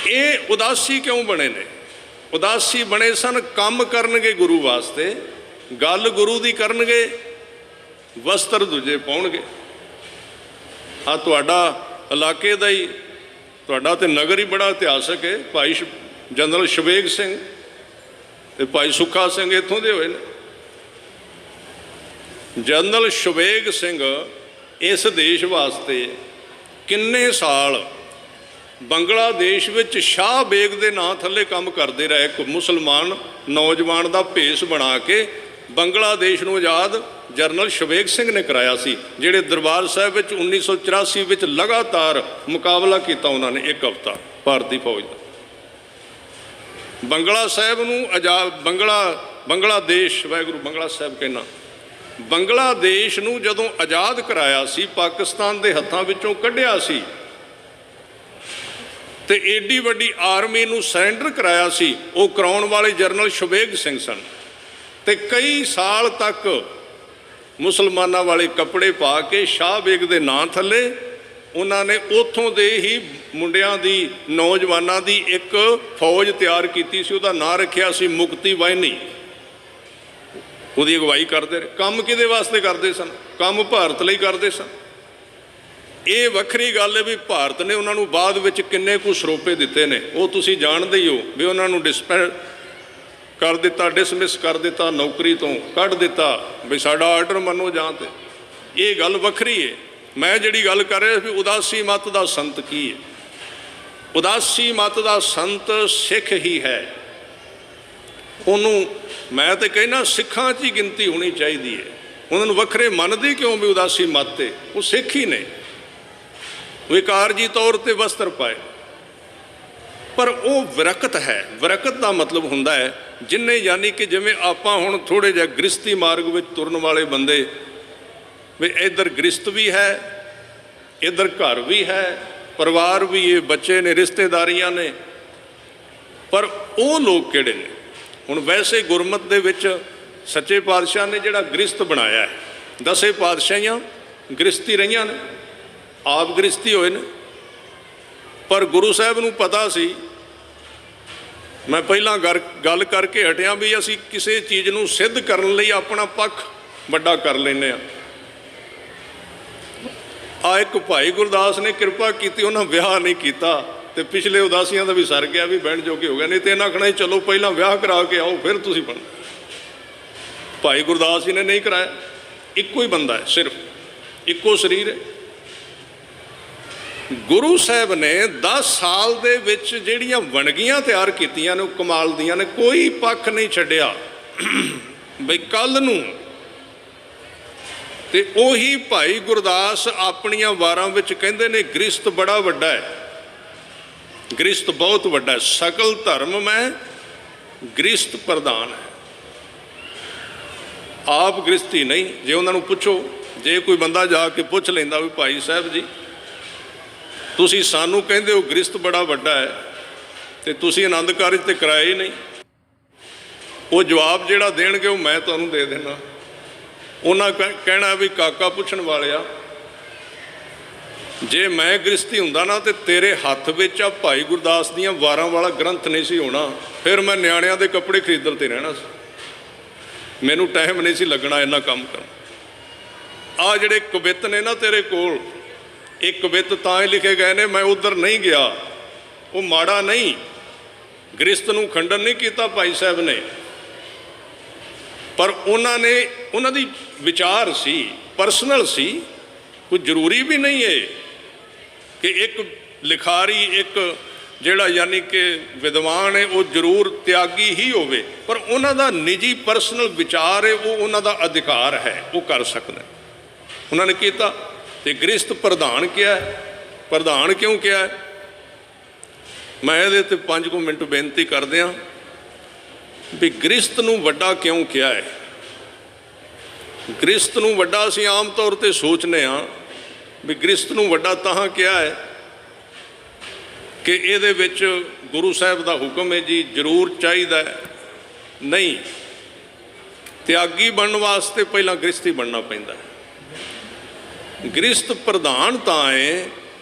ਇਹ ਉਦਾਸੀ ਕਿਉਂ ਬਣੇ ਨੇ? ਉਦਾਸੀ ਬਣੇ ਸਨ ਕੰਮ ਕਰਨਗੇ ਗੁਰੂ ਵਾਸਤੇ, ਗੱਲ ਗੁਰੂ ਦੀ ਕਰਨਗੇ, ਵਸਤਰ ਦੂਜੇ ਪਾਉਣਗੇ। ਆ ਤੁਹਾਡਾ ਇਲਾਕੇ ਦਾ ਹੀ, ਤੁਹਾਡਾ ਤੇ ਨਗਰ ਹੀ ਬੜਾ ਇਤਿਹਾਸਕ ਹੈ। ਭਾਈ ਜਨਰਲ ਸ਼ਵੇਗ ਸਿੰਘ ਤੇ ਭਾਈ ਸੁੱਖਾ ਸਿੰਘ ਇੱਥੋਂ ਦੇ ਹੋਏ ਨੇ। ਜਨਰਲ ਸ਼ਵੇਗ ਸਿੰਘ ਇਸ ਦੇਸ਼ ਵਾਸਤੇ ਕਿੰਨੇ ਸਾਲ ਬੰਗਲਾਦੇਸ਼ ਵਿੱਚ ਸ਼ਾਹ ਬੇਗ ਦੇ ਨਾਂ ਥੱਲੇ ਕੰਮ ਕਰਦੇ ਰਹੇ। ਇੱਕ ਮੁਸਲਮਾਨ ਨੌਜਵਾਨ ਦਾ ਭੇਸ ਬਣਾ ਕੇ ਬੰਗਲਾਦੇਸ਼ ਨੂੰ ਆਜ਼ਾਦ ਜਨਰਲ ਸ਼ਵੇਗ ਸਿੰਘ ਨੇ ਕਰਾਇਆ ਸੀ, ਜਿਹੜੇ ਦਰਬਾਰ ਸਾਹਿਬ ਵਿੱਚ 1984 ਵਿੱਚ ਲਗਾਤਾਰ ਮੁਕਾਬਲਾ ਕੀਤਾ ਉਹਨਾਂ ਨੇ ਇੱਕ ਹਫ਼ਤਾ ਭਾਰਤੀ ਫੌਜ ਦਾ। ਬੰਗਲਾ ਸਾਹਿਬ ਨੂੰ ਆਜ਼ਾਦ ਬੰਗਲਾਦੇਸ਼, ਵਾਹਿਗੁਰੂ ਬੰਗਲਾ ਸਾਹਿਬ ਕਹਿਣਾ, ਬੰਗਲਾਦੇਸ਼ ਨੂੰ ਜਦੋਂ ਆਜ਼ਾਦ ਕਰਾਇਆ ਸੀ, ਪਾਕਿਸਤਾਨ ਦੇ ਹੱਥਾਂ ਵਿੱਚੋਂ ਕੱਢਿਆ ਸੀ ਤੇ ਏਡੀ ਵੱਡੀ ਆਰਮੀ ਨੂੰ ਸਰੈਂਡਰ ਕਰਾਇਆ ਸੀ, ਉਹ ਕਰਾਉਣ ਵਾਲੇ ਜਨਰਲ ਸ਼ਵੇਗ ਸਿੰਘ ਸਨ। ਤੇ ਕਈ ਸਾਲ ਤੱਕ ਮੁਸਲਮਾਨਾਂ ਵਾਲੇ ਕੱਪੜੇ ਪਾ ਕੇ ਸ਼ਾਹ ਬੇਗ ਦੇ ਨਾਂ ਥੱਲੇ ਉਹਨਾਂ ਨੇ ਉੱਥੋਂ ਦੇ ਹੀ ਮੁੰਡਿਆਂ ਦੀ, ਨੌਜਵਾਨਾਂ ਦੀ ਇੱਕ ਫੌਜ ਤਿਆਰ ਕੀਤੀ ਸੀ। ਉਹਦਾ ਨਾਂ ਰੱਖਿਆ ਸੀ ਮੁਕਤੀ ਬਾਹਿਨੀ। ਉਹਦੀ ਅਗਵਾਈ ਕਰਦੇ ਰਹੇ। ਕੰਮ ਕਿਹਦੇ ਵਾਸਤੇ ਕਰਦੇ ਸਨ? ਕੰਮ ਭਾਰਤ ਲਈ ਕਰਦੇ ਸਨ। ਇਹ ਵੱਖਰੀ ਗੱਲ ਹੈ ਵੀ ਭਾਰਤ ਨੇ ਉਹਨਾਂ ਨੂੰ ਬਾਅਦ ਵਿੱਚ ਕਿੰਨੇ ਕੁ ਸਰੋਪੇ ਦਿੱਤੇ ਨੇ, ਉਹ ਤੁਸੀਂ ਜਾਣਦੇ ਹੀ ਹੋ ਵੀ ਉਹਨਾਂ ਨੂੰ ਕਰ ਦਿੱਤਾ, ਡਿਸਮਿਸ ਕਰ ਦਿੱਤਾ, ਨੌਕਰੀ ਤੋਂ ਕੱਢ ਦਿੱਤਾ ਵੀ ਸਾਡਾ ਆਰਡਰ ਮੰਨੋ ਜਾਂ ਤੇ। ਇਹ ਗੱਲ ਵੱਖਰੀ ਹੈ। ਮੈਂ ਜਿਹੜੀ ਗੱਲ ਕਰ ਰਿਹਾ ਵੀ ਉਦਾਸੀ ਮਤ ਦਾ ਸੰਤ ਕੀ ਹੈ? ਉਦਾਸੀ ਮਤ ਦਾ ਸੰਤ ਸਿੱਖ ਹੀ ਹੈ। ਉਹਨੂੰ ਮੈਂ ਤਾਂ ਕਹਿੰਦਾ ਸਿੱਖਾਂ 'ਚ ਹੀ ਗਿਣਤੀ ਹੋਣੀ ਚਾਹੀਦੀ ਹੈ। ਉਹਨਾਂ ਨੂੰ ਵੱਖਰੇ ਮੰਨਦੇ ਕਿਉਂ ਵੀ ਉਦਾਸੀ ਮਤ ਹੈ? ਉਹ ਸਿੱਖ ਹੀ ਨੇ। ਵਿਕਾਰਜੀ ਤੌਰ 'ਤੇ ਵਸਤਰ ਪਾਏ, ਪਰ ਉਹ ਵਿਰਕਤ ਹੈ। ਵਿਰਕਤ ਦਾ ਮਤਲਬ ਹੁੰਦਾ ਹੈ ਜਿੰਨੇ, ਯਾਨੀ ਕਿ ਜਿਵੇਂ ਆਪਾਂ ਹੁਣ ਥੋੜ੍ਹੇ ਜਿਹਾ ਗ੍ਰਸਤੀ ਮਾਰਗ ਵਿੱਚ ਤੁਰਨ ਵਾਲੇ ਬੰਦੇ, ਵੀ ਇੱਧਰ ਗ੍ਰਸਤ ਵੀ ਹੈ, ਇੱਧਰ ਘਰ ਵੀ ਹੈ, ਪਰਿਵਾਰ ਵੀ ਹੈ, ਬੱਚੇ ਨੇ, ਰਿਸ਼ਤੇਦਾਰੀਆਂ ਨੇ, ਪਰ ਉਹ ਲੋਕ ਕਿਹੜੇ ਨੇ? ਹੁਣ ਵੈਸੇ ਗੁਰਮਤ ਦੇ ਵਿੱਚ ਸੱਚੇ ਪਾਤਸ਼ਾਹ ਨੇ ਜਿਹੜਾ ਗ੍ਰਸਤ ਬਣਾਇਆ ਹੈ, 10 ਪਾਤਸ਼ਾਹੀਆਂ ਗ੍ਰਸਤੀ ਰਹੀਆਂ ਨੇ, ਆਪ ਗ੍ਰਸਤੀ ਹੋਏ ਨੇ, ਪਰ ਗੁਰੂ ਸਾਹਿਬ ਨੂੰ ਪਤਾ ਸੀ। ਮੈਂ ਪਹਿਲਾਂ ਗੱਲ ਕਰਕੇ ਹਟਿਆ ਵੀ ਅਸੀਂ ਕਿਸੇ ਚੀਜ਼ ਨੂੰ ਸਿੱਧ ਕਰਨ ਲਈ ਆਪਣਾ ਪੱਖ ਵੱਡਾ ਕਰ ਲੈਂਦੇ ਹਾਂ। ਆ ਇੱਕ ਭਾਈ ਗੁਰਦਾਸ ਨੇ ਕਿਰਪਾ ਕੀਤੀ, ਉਹਨਾਂ ਵਿਆਹ ਨਹੀਂ ਕੀਤਾ ਤੇ ਪਿਛਲੇ ਉਦਾਸੀਆਂ ਦਾ ਵੀ ਸਰ ਗਿਆ, ਵੀ ਬਹਿਣ ਜੋਗੇ ਹੋ ਗਏ। ਨਹੀਂ ਤੇ ਇਹਨਾਂ ਆਖਣਾ ਚਲੋ ਪਹਿਲਾਂ ਵਿਆਹ ਕਰਾ ਕੇ ਆਓ ਫਿਰ ਤੁਸੀਂ ਬਣ। ਭਾਈ ਗੁਰਦਾਸ ਜੀ ਨੇ ਨਹੀਂ ਕਰਾਇਆ। ਇੱਕੋ ਹੀ ਬੰਦਾ ਹੈ, ਸਿਰਫ ਇੱਕੋ ਸਰੀਰ ਹੈ। ਗੁਰੂ ਸਾਹਿਬ ਨੇ 10 ਸਾਲ ਦੇ ਵਿੱਚ ਜਿਹੜੀਆਂ ਵੰਨਗੀਆਂ ਤਿਆਰ ਕੀਤੀਆਂ ਨੇ ਉਹ ਕਮਾਲ ਦੀਆਂ ਨੇ। ਕੋਈ ਪੱਖ ਨਹੀਂ ਛੱਡਿਆ ਬਈ ਕੱਲ ਨੂੰ। ਤੇ ਉਹੀ ਭਾਈ ਗੁਰਦਾਸ ਆਪਣੀਆਂ ਵਾਰਾਂ ਵਿੱਚ ਕਹਿੰਦੇ ਨੇ ਗ੍ਰਸਤ ਬੜਾ ਵੱਡਾ ਹੈ, ਗ੍ਰਸਤ ਬਹੁਤ ਵੱਡਾ ਹੈ, ਸਕਲ ਧਰਮ ਮੈਂ ਗ੍ਰਸਤ ਪ੍ਰਧਾਨ ਹੈ। ਆਪ ਗ੍ਰਸਤੀ ਨਹੀਂ। ਜੇ ਉਹਨਾਂ ਨੂੰ ਪੁੱਛੋ, ਜੇ ਕੋਈ ਬੰਦਾ ਜਾ ਕੇ ਪੁੱਛ ਲੈਂਦਾ ਵੀ ਭਾਈ ਸਾਹਿਬ ਜੀ ਤੁਸੀਂ ਸਾਨੂੰ ਕਹਿੰਦੇ ਹੋ ਗ੍ਰਸਤ ਬੜਾ ਵੱਡਾ ਹੈ ਤੇ ਤੁਸੀਂ ਆਨੰਦ ਕਾਰਜ ਤੇ ਕਰਾਇਆ ਹੀ ਨਹੀਂ, ਉਹ ਜਵਾਬ ਜਿਹੜਾ ਦੇਣਗੇ ਉਹ ਮੈਂ ਤੁਹਾਨੂੰ ਦੇ ਦੇਣਾ। ਉਹਨਾਂ ਕਹਿਣਾ ਵੀ ਕਾਕਾ ਪੁੱਛਣ ਵਾਲਿਆ, ਜੇ ਮੈਂ ਗ੍ਰਸਤੀ ਹੁੰਦਾ ਨਾ ਤੇ ਤੇਰੇ ਹੱਥ ਵਿੱਚ ਆ ਭਾਈ ਗੁਰਦਾਸ ਦੀਆਂ ਵਾਰਾਂ ਵਾਲਾ ਗ੍ਰੰਥ ਨਹੀਂ ਸੀ ਹੋਣਾ, ਫਿਰ ਮੈਂ ਨਿਆਣਿਆਂ ਦੇ ਕੱਪੜੇ ਖਰੀਦਣ ਤੇ ਰਹਿਣਾ ਸੀ, ਮੈਨੂੰ ਟਾਈਮ ਨਹੀਂ ਸੀ ਲੱਗਣਾ ਇੰਨਾ ਕੰਮ ਕਰਨ। ਆ ਜਿਹੜੇ ਕਵਿੱਤ ਨੇ ਨਾ ਤੇਰੇ ਕੋਲ, ਇਹ ਕਵਿੱਤ ਤਾਂ ਹੀ ਲਿਖੇ ਗਏ ਨੇ, ਮੈਂ ਉੱਧਰ ਨਹੀਂ ਗਿਆ, ਉਹ ਮਾੜਾ ਨਹੀਂ, ਗ੍ਰਸਤ ਨੂੰ ਖੰਡਨ ਨਹੀਂ ਕੀਤਾ ਭਾਈ ਸਾਹਿਬ ਨੇ, ਪਰ ਉਹਨਾਂ ਦੀ ਵਿਚਾਰ ਸੀ, ਪਰਸਨਲ ਸੀ। ਕੋਈ ਜ਼ਰੂਰੀ ਵੀ ਨਹੀਂ ਹੈ ਕਿ ਇੱਕ ਲਿਖਾਰੀ, ਇੱਕ ਜਿਹੜਾ ਯਾਨੀ ਕਿ ਵਿਦਵਾਨ ਹੈ ਉਹ ਜ਼ਰੂਰ ਤਿਆਗੀ ਹੀ ਹੋਵੇ, ਪਰ ਉਹਨਾਂ ਦਾ ਨਿੱਜੀ ਪਰਸਨਲ ਵਿਚਾਰ ਹੈ, ਉਹ ਉਹਨਾਂ ਦਾ ਅਧਿਕਾਰ ਹੈ, ਉਹ ਕਰ ਸਕਦੇ। ਉਹਨਾਂ ਨੇ ਕੀਤਾ। ਤੇ ਗ੍ਰਸਤ ਪ੍ਰਧਾਨ ਕਿਹਾ। ਪ੍ਰਧਾਨ ਕਿਉਂ ਕਿਹਾ? मैं ਇਹਦੇ ਤੇ 5 ਮਿੰਟ ਬੇਨਤੀ ਕਰਦਿਆਂ ਵੀ ਗ੍ਰਸਤ ਨੂੰ ਵੱਡਾ ਕਿਉਂ ਕਿਹਾ ਹੈ। ਗ੍ਰਸਤ ਨੂੰ ਵੱਡਾ ਅਸੀਂ ਆਮ ਤੌਰ ਤੇ ਸੋਚਦੇ ਹਾਂ ਵੀ ਗ੍ਰਸਤ ਨੂੰ ਵੱਡਾ ਤਾਂ ਕਿਹਾ ਹੈ ਕਿ ਇਹਦੇ ਵਿੱਚ ਗੁਰੂ ਸਾਹਿਬ ਦਾ ਹੁਕਮ ਹੈ ਜੀ, ਜ਼ਰੂਰ ਚਾਹੀਦਾ ਹੈ। ਨਹੀਂ, ਤਿਆਗੀ ਬਣਨ ਵਾਸਤੇ ਪਹਿਲਾਂ ਗ੍ਰਸਤੀ ਬਣਨਾ ਪੈਂਦਾ ਹੈ। ਗ੍ਰਸਤ ਪ੍ਰਧਾਨ ਤਾਂ ਹੈ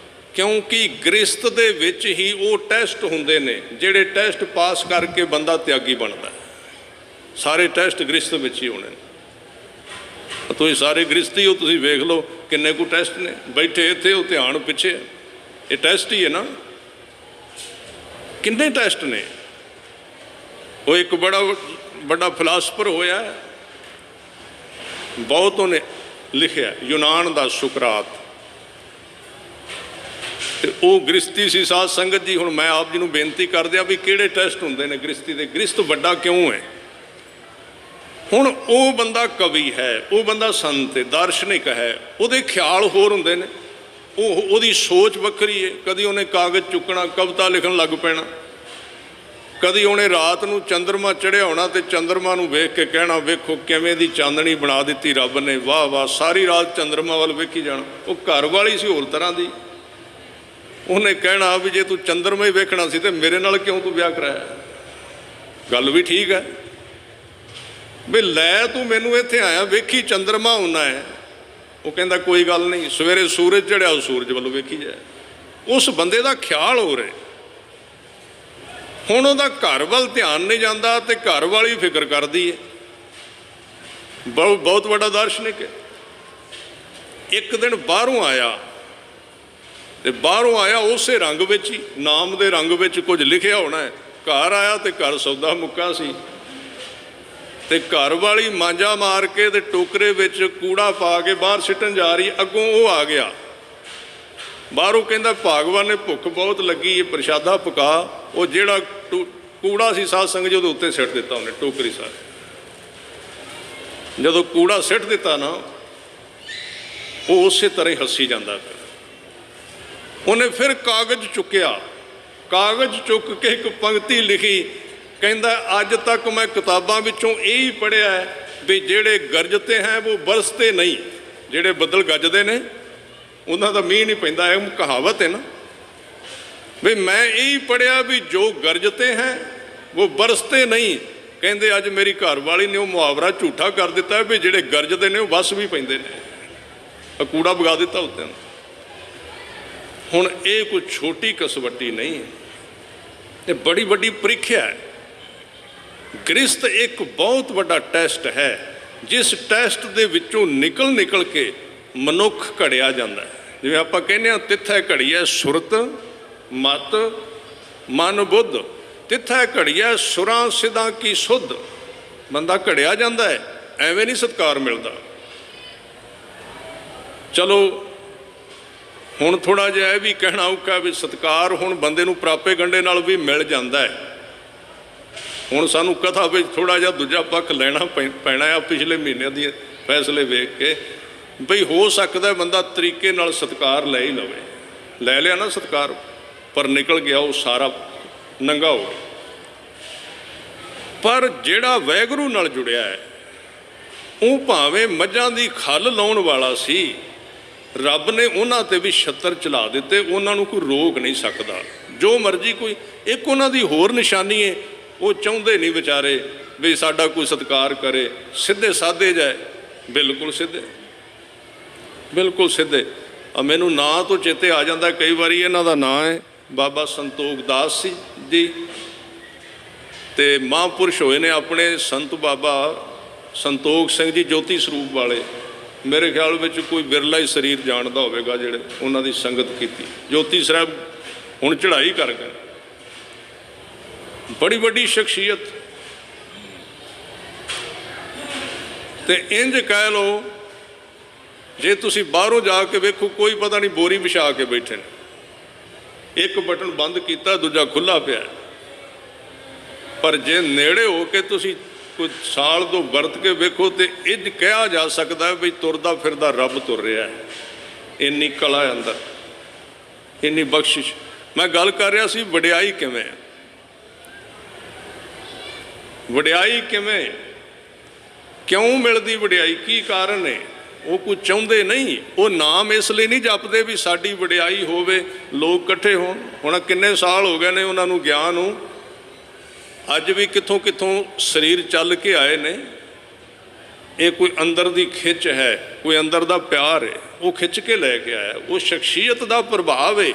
ਕਿਉਂਕਿ ਗ੍ਰਸਤ ਦੇ ਵਿੱਚ ਹੀ ਉਹ ਟੈਸਟ ਹੁੰਦੇ ਨੇ ਜਿਹੜੇ ਟੈਸਟ ਪਾਸ ਕਰਕੇ ਬੰਦਾ ਤਿਆਗੀ ਬਣਦਾ। ਸਾਰੇ ਟੈਸਟ ਗ੍ਰਸਤ ਵਿੱਚ ਹੀ ਹੋਣੇ ਨੇ। ਤੁਸੀਂ ਸਾਰੇ ਗ੍ਰਸਤੀ ਹੋ, ਤੁਸੀਂ ਵੇਖ ਲਓ ਕਿੰਨੇ ਕੁ ਟੈਸਟ ਨੇ। ਬੈਠੇ ਇੱਥੇ ਉਹ ਧਿਆਨ ਪਿੱਛੇ, ਇਹ ਟੈਸਟ ਹੀ ਹੈ ਨਾ। ਕਿੰਨੇ ਟੈਸਟ ਨੇ। ਉਹ ਇੱਕ ਬੜਾ ਵੱਡਾ ਫਿਲਾਸਫਰ ਹੋਇਆ, ਬਹੁਤ ਉਹਨੇ ਲਿਖਿਆ, ਯੂਨਾਨ ਦਾ ਸੁਕਰਾਤ, ਤੇ ਉਹ ਗ੍ਰਸਤੀ ਸੀ। ਸਾਧ ਸੰਗਤ ਜੀ, ਹੁਣ ਮੈਂ ਆਪ ਜੀ ਨੂੰ ਬੇਨਤੀ ਕਰਦਿਆ ਵੀ ਕਿਹੜੇ ਟੈਸਟ ਹੁੰਦੇ ਨੇ ਗ੍ਰਸਤੀ ਦੇ, ਗ੍ਰਸਤ ਵੱਡਾ ਕਿਉਂ ਹੈ। ਹੁਣ ਉਹ ਬੰਦਾ ਕਵੀ ਹੈ, ਉਹ ਬੰਦਾ ਸੰਤ ਹੈ, ਦਾਰਸ਼ਨਿਕ ਹੈ, ਉਹਦੇ ਖਿਆਲ ਹੋਰ ਹੁੰਦੇ ਨੇ, ਉਹਦੀ ਸੋਚ ਵੱਖਰੀ ਹੈ। ਕਦੀ ਉਹਨੇ ਕਾਗਜ਼ ਚੁੱਕਣਾ, ਕਵਿਤਾ ਲਿਖਣ ਲੱਗ ਪੈਣਾ। ਕਦੀ ਉਹਨੇ ਰਾਤ ਨੂੰ ਚੰਦਰਮਾ ਚੜ੍ਹਿਆ ਹੋਣਾ ਤੇ ਚੰਦਰਮਾ ਨੂੰ ਵੇਖ ਕੇ ਕਹਿਣਾ, ਵੇਖੋ ਕਿਵੇਂ ਦੀ ਚਾਂਦਣੀ ਬਣਾ ਦਿੱਤੀ ਰੱਬ ਨੇ, ਵਾਹ ਵਾਹ। ਸਾਰੀ ਰਾਤ ਚੰਦਰਮਾ ਵੱਲ ਵੇਖੀ ਜਾਣਾ। ਉਹ ਘਰ ਵਾਲੀ ਸੀ ਹੋਰ ਤਰ੍ਹਾਂ ਦੀ। ਉਹਨੇ ਕਹਿਣਾ ਵੀ ਜੇ ਤੂੰ ਚੰਦਰਮਾ ਹੀ ਵੇਖਣਾ ਸੀ ਤੇ ਮੇਰੇ ਨਾਲ ਕਿਉਂ ਤੂੰ ਵਿਆਹ ਕਰਾਇਆ। ਗੱਲ ਵੀ ਠੀਕ ਹੈ ਵੀ ਲੈ ਤੂੰ ਮੈਨੂੰ ਇੱਥੇ ਆਇਆ, ਵੇਖੀ ਚੰਦਰਮਾ ਹੋਣਾ ਹੈ। ਉਹ ਕਹਿੰਦਾ ਕੋਈ ਗੱਲ ਨਹੀਂ, ਸਵੇਰੇ ਸੂਰਜ ਚੜ੍ਹਿਆ ਉਹ ਸੂਰਜ ਵੱਲੋਂ ਵੇਖੀ ਜਾਏ। ਉਸ ਬੰਦੇ ਦਾ ਖਿਆਲ ਹੋ ਰਿਹਾ। ਹੁਣ ਉਹਦਾ ਘਰ ਵੱਲ ਧਿਆਨ ਨਹੀਂ ਜਾਂਦਾ ਤੇ ਘਰ ਵਾਲੀ ਫਿਕਰ ਕਰਦੀ ਹੈ। ਬਹੁਤ ਵੱਡਾ ਦਾਰਸ਼ਨਿਕ ਹੈ। ਇੱਕ ਦਿਨ ਬਾਹਰੋਂ ਆਇਆ ਤੇ ਬਾਹਰੋਂ ਆਇਆ ਉਸੇ ਰੰਗ ਵਿੱਚ ਹੀ, ਨਾਮ ਦੇ ਰੰਗ ਵਿੱਚ ਕੁਝ ਲਿਖਿਆ ਹੋਣਾ ਹੈ। ਘਰ ਆਇਆ ਤੇ ਘਰ ਸੌਦਾ ਮੁੱਕਾ ਸੀ ਤੇ ਘਰ ਵਾਲੀ ਮਾਂਜਾ ਮਾਰ ਕੇ ਤੇ ਟੋਕਰੇ ਵਿੱਚ ਕੂੜਾ ਪਾ ਕੇ ਬਾਹਰ ਸਿੱਟਣ ਜਾ ਰਹੀ। ਅੱਗੋਂ ਉਹ ਆ ਗਿਆ ਬਾਹਰੋਂ, ਕਹਿੰਦਾ ਭਾਗਵਾਨ ਨੇ ਭੁੱਖ ਬਹੁਤ ਲੱਗੀ ਹੈ, ਪ੍ਰਸ਼ਾਦਾ ਪਕਾ। ਉਹ ਜਿਹੜਾ ਕੂੜਾ ਸੀ ਸਾਧ ਸੰਗਤ ਜੀ ਉਹਦੇ ਉੱਤੇ ਸਿੱਟ ਦਿੱਤਾ ਉਹਨੇ, ਟੋਕਰੀ ਸਾਰੇ। ਜਦੋਂ ਕੂੜਾ ਸਿੱਟ ਦਿੱਤਾ ਨਾ, ਉਹ ਉਸੇ ਤਰ੍ਹਾਂ ਹੀ ਹੱਸੀ ਜਾਂਦਾ। ਉਹਨੇ ਫਿਰ ਕਾਗਜ਼ ਚੁੱਕਿਆ, ਕਾਗਜ਼ ਚੁੱਕ ਕੇ ਇੱਕ ਪੰਕਤੀ ਲਿਖੀ, ਕਹਿੰਦਾ ਅੱਜ ਤੱਕ ਮੈਂ ਕਿਤਾਬਾਂ ਵਿੱਚੋਂ ਇਹ ਹੀ ਪੜ੍ਹਿਆ ਵੀ ਜਿਹੜੇ ਗਰਜਤੇ ਹੈ ਉਹ ਬਰਸਤੇ ਨਹੀਂ। ਜਿਹੜੇ ਬੱਦਲ ਗੱਜਦੇ ਨੇ ਉਹਨਾਂ ਦਾ ਮੀਂਹ ਨਹੀਂ ਪੈਂਦਾ। ਇਹ ਕਹਾਵਤ ਹੈ ਨਾ ਵੀ ਮੈਂ ਇਹ ਹੀ ਪੜ੍ਹਿਆ ਵੀ ਜੋ ਗਰਜਤੇ ਹੈ ਉਹ ਬਰਸਤੇ ਨਹੀਂ। ਕਹਿੰਦੇ ਅੱਜ ਮੇਰੀ ਘਰ ਵਾਲੀ ਨੇ ਉਹ ਮੁਹਾਵਰਾ ਝੂਠਾ ਕਰ ਦਿੱਤਾ ਵੀ ਜਿਹੜੇ ਗਰਜਦੇ ਨੇ ਉਹ ਵਸ ਵੀ ਪੈਂਦੇ ਨੇ। ਕੂੜਾ ਵਗਾ ਦਿੱਤਾ ਉੱਤੇ। ਹੁਣ ਇਹ ਕੋਈ ਛੋਟੀ ਕਸਵੱਟੀ ਨਹੀਂ ਹੈ, ਇਹ ਬੜੀ ਵੱਡੀ ਪ੍ਰੀਖਿਆ ਹੈ। ਗ੍ਰਸਤ ਇੱਕ ਬਹੁਤ ਵੱਡਾ ਟੈਸਟ ਹੈ, ਜਿਸ ਟੈਸਟ ਦੇ ਵਿੱਚੋਂ ਨਿਕਲ ਕੇ ਮਨੁੱਖ ਘੜਿਆ ਜਾਂਦਾ ਹੈ। ਜਿਵੇਂ ਆਪਾਂ ਕਹਿੰਦੇ ਹਾਂ ਤਿੱਥੈ ਘੜੀਐ ਸੁਰਤ ਮਤ ਮਨ ਬੁੱਧ, ਤਿੱਥੈ ਘੜੀਐ ਸੁਰਾਂ ਸਿਧਾਂ ਕੀ ਸੁਧ। ਬੰਦਾ ਘੜਿਆ ਜਾਂਦਾ ਹੈ, ਐਵੇਂ ਨਹੀਂ ਸਤਿਕਾਰ ਮਿਲਦਾ। ਚਲੋ ਹੁਣ ਥੋੜ੍ਹਾ ਜਿਹਾ ਇਹ ਵੀ ਕਹਿਣਾ ਔਖਾ ਵੀ ਸਤਿਕਾਰ ਹੁਣ ਬੰਦੇ ਨੂੰ ਪ੍ਰਾਪੇ ਗੰਢੇ ਨਾਲ ਵੀ ਮਿਲ ਜਾਂਦਾ ਹੈ। ਹੁਣ ਸਾਨੂੰ ਕਥਾ ਵਿੱਚ ਥੋੜ੍ਹਾ ਜਿਹਾ ਦੂਜਾ ਪੱਖ ਲੈਣਾ ਪੈਣਾ ਆ ਪਿਛਲੇ ਮਹੀਨਿਆਂ ਦੇ ਫੈਸਲੇ ਵੇਖ ਕੇ, ਬਈ ਹੋ ਸਕਦਾ ਬੰਦਾ ਤਰੀਕੇ ਨਾਲ ਸਤਿਕਾਰ ਲੈ ਹੀ ਲਵੇ। ਲੈ ਲਿਆ ਨਾ ਸਤਿਕਾਰ, ਪਰ ਨਿਕਲ ਗਿਆ ਉਹ ਸਾਰਾ ਨੰਗਾ ਹੋ ਗਿਆ। ਪਰ ਜਿਹੜਾ ਵਾਹਿਗੁਰੂ ਨਾਲ ਜੁੜਿਆ ਹੈ, ਉਹ ਭਾਵੇਂ ਮੱਝਾਂ ਦੀ ਖੱਲ ਲਾਉਣ ਵਾਲਾ ਸੀ, ਰੱਬ ਨੇ ਉਹਨਾਂ 'ਤੇ ਵੀ ਛੱਤਰ ਚਲਾ ਦਿੱਤੇ। ਉਹਨਾਂ ਨੂੰ ਕੋਈ ਰੋਕ ਨਹੀਂ ਸਕਦਾ, ਜੋ ਮਰਜ਼ੀ ਕੋਈ। ਇੱਕ ਉਹਨਾਂ ਦੀ ਹੋਰ ਨਿਸ਼ਾਨੀ ਹੈ, ਉਹ ਚਾਹੁੰਦੇ ਨਹੀਂ ਵਿਚਾਰੇ ਵੀ ਸਾਡਾ ਕੋਈ ਸਤਿਕਾਰ ਕਰੇ। ਸਿੱਧੇ ਸਾਧੇ ਜਾਏ, ਬਿਲਕੁਲ ਸਿੱਧੇ, ਬਿਲਕੁਲ ਸਿੱਧੇ। ਮੈਨੂੰ ਨਾਂ ਤੋਂ ਚੇਤੇ ਆ ਜਾਂਦਾ ਕਈ ਵਾਰੀ, ਇਹਨਾਂ ਦਾ ਨਾਂ ਹੈ ਬਾਬਾ ਸੰਤੋਖ ਦਾਸ ਸੀ ਜੀ, ਤੇ ਮਹਾਂਪੁਰਸ਼ ਹੋਏ ਨੇ ਆਪਣੇ ਸੰਤ ਬਾਬਾ ਸੰਤੋਖ ਸਿੰਘ ਜੀ, ਜੋਤੀ ਸਰੂਪ ਵਾਲੇ। ਮੇਰੇ ਖਿਆਲ ਵਿੱਚ ਕੋਈ ਬਿਰਲਾ ਹੀ ਸਰੀਰ ਜਾਣਦਾ ਹੋਵੇਗਾ ਜਿਹੜੇ ਉਹਨਾਂ ਦੀ ਸੰਗਤ ਕੀਤੀ। ਜੋਤੀ ਸਾਹਿਬ ਹੁਣ ਚੜ੍ਹਾਈ ਕਰ ਗਏ, ਬੜੀ ਵੱਡੀ ਸ਼ਖਸੀਅਤ। ਤੇ ਇੰਜ ਕਹਿ ਲਓ, ਜੇ ਤੁਸੀਂ ਬਾਹਰੋਂ ਜਾ ਕੇ ਵੇਖੋ, ਕੋਈ ਪਤਾ ਨਹੀਂ ਬੋਰੀ ਵਿਛਾ ਕੇ ਬੈਠੇ ਨੇ, ਇੱਕ ਬਟਨ ਬੰਦ ਕੀਤਾ ਦੂਜਾ ਖੁੱਲ੍ਹਾ ਪਿਆ। ਪਰ ਜੇ ਨੇੜੇ ਹੋ ਕੇ ਤੁਸੀਂ ਕੋਈ ਸਾਲ ਤੋਂ ਵਰਤ ਕੇ ਵੇਖੋ ਤੇ ਇੰਜ ਕਿਹਾ ਜਾ ਸਕਦਾ ਵੀ ਤੁਰਦਾ ਫਿਰਦਾ ਰੱਬ ਤੁਰ ਰਿਹਾ ਹੈ। ਇੰਨੀ ਕਲਾ ਅੰਦਰ, ਇੰਨੀ ਬਖਸ਼ਿਸ਼। मैं गल कर रहा सी वडियाई किवें, वडियाई किवें, क्यों मिलती वडियाई, की कारण है? वो कुछ चाहते नहीं, वो नाम इसलिए नहीं जपते भी साडी वडियाई होवे, लोग इकट्ठे होण। हुण किन्ने साल हो गए ने उन्होंने ज्ञान हो, अज भी कित्थों कित्थों शरीर चल के आए ने। ये कोई अंदर दी खिच है, कोई अंदर दा प्यार है, वो खिच के लैके आया, वो शख्सियत दा प्रभाव है।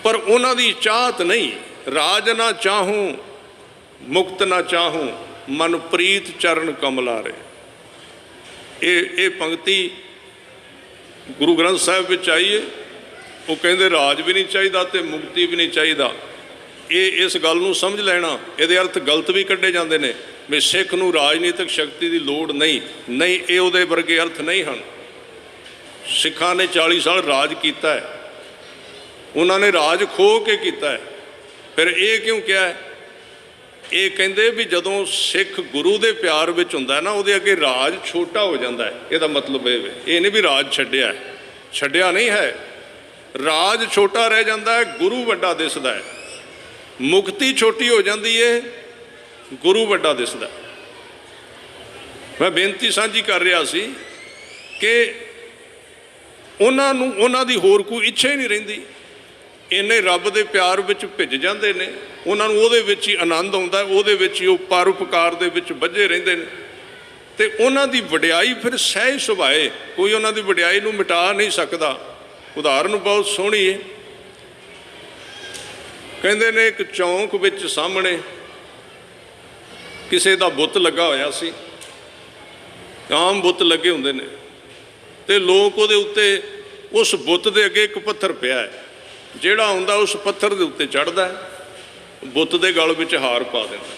पर उन्हां दी चाहत नहीं। राज ना चाहूँ मुक्त ना चाहूँ, मन प्रीत चरण कमलारे। ये पंक्ति गुरु ग्रंथ साहिब विच आई है। वो कहते राज भी नहीं चाहिए तो मुक्ति भी नहीं चाहिए। ये इस गल नूं समझ लेना, ये अर्थ गलत भी कढ़े जाते हैं भी सिख नूं राजनीतिक शक्ति की लोड़ नहीं। नहीं, ये उहदे वर्गे अर्थ नहीं हैं। सिखां ने 40 साल राज किया है, उन्होंने राज खो के किया है। फिर ये क्यों किया है? ये कहते भी जदों सिख गुरु के प्यार में हुंदा ना, उहदे अगे राज छोटा हो जाता है। इसका मतलब ये नहीं भी राज छड्डिया है, छड्डिया नहीं है। राज छोटा रह जाता है, गुरु वड्डा दिसदा है। मुक्ति छोटी हो जाती है, गुरु वड्डा दिसदा। मैं बेनती सांझी कर रहा सी कि उन्हां दी होर कोई इच्छा ही नहीं रहिंदी। इन्ने रब दे प्यार विच भिज जाते हैं, उन्होंने उहदे विच ही आनंद आउंदा है, उहदे विच ही वो परोपकार दे विच बझे रहिंदे ने। ते उन्हां दी वडियाई फिर सहज सुभाए, कोई उन्हां दी वडियाई नूं मिटा नहीं सकदा। उदाहरण बहुत सोहणी है। कहंदे ने एक चौंक विच सामने किसी दा बुत लगा होया सी, आम बुत लगे हुंदे ने, ते लोग उहदे उत्ते उस बुत दे अगे एक पत्थर पिया है, जिहड़ा आउंदा उस पत्थर दे उत्ते चढ़दा है, बुत दे गल विच हार पा दिंदा।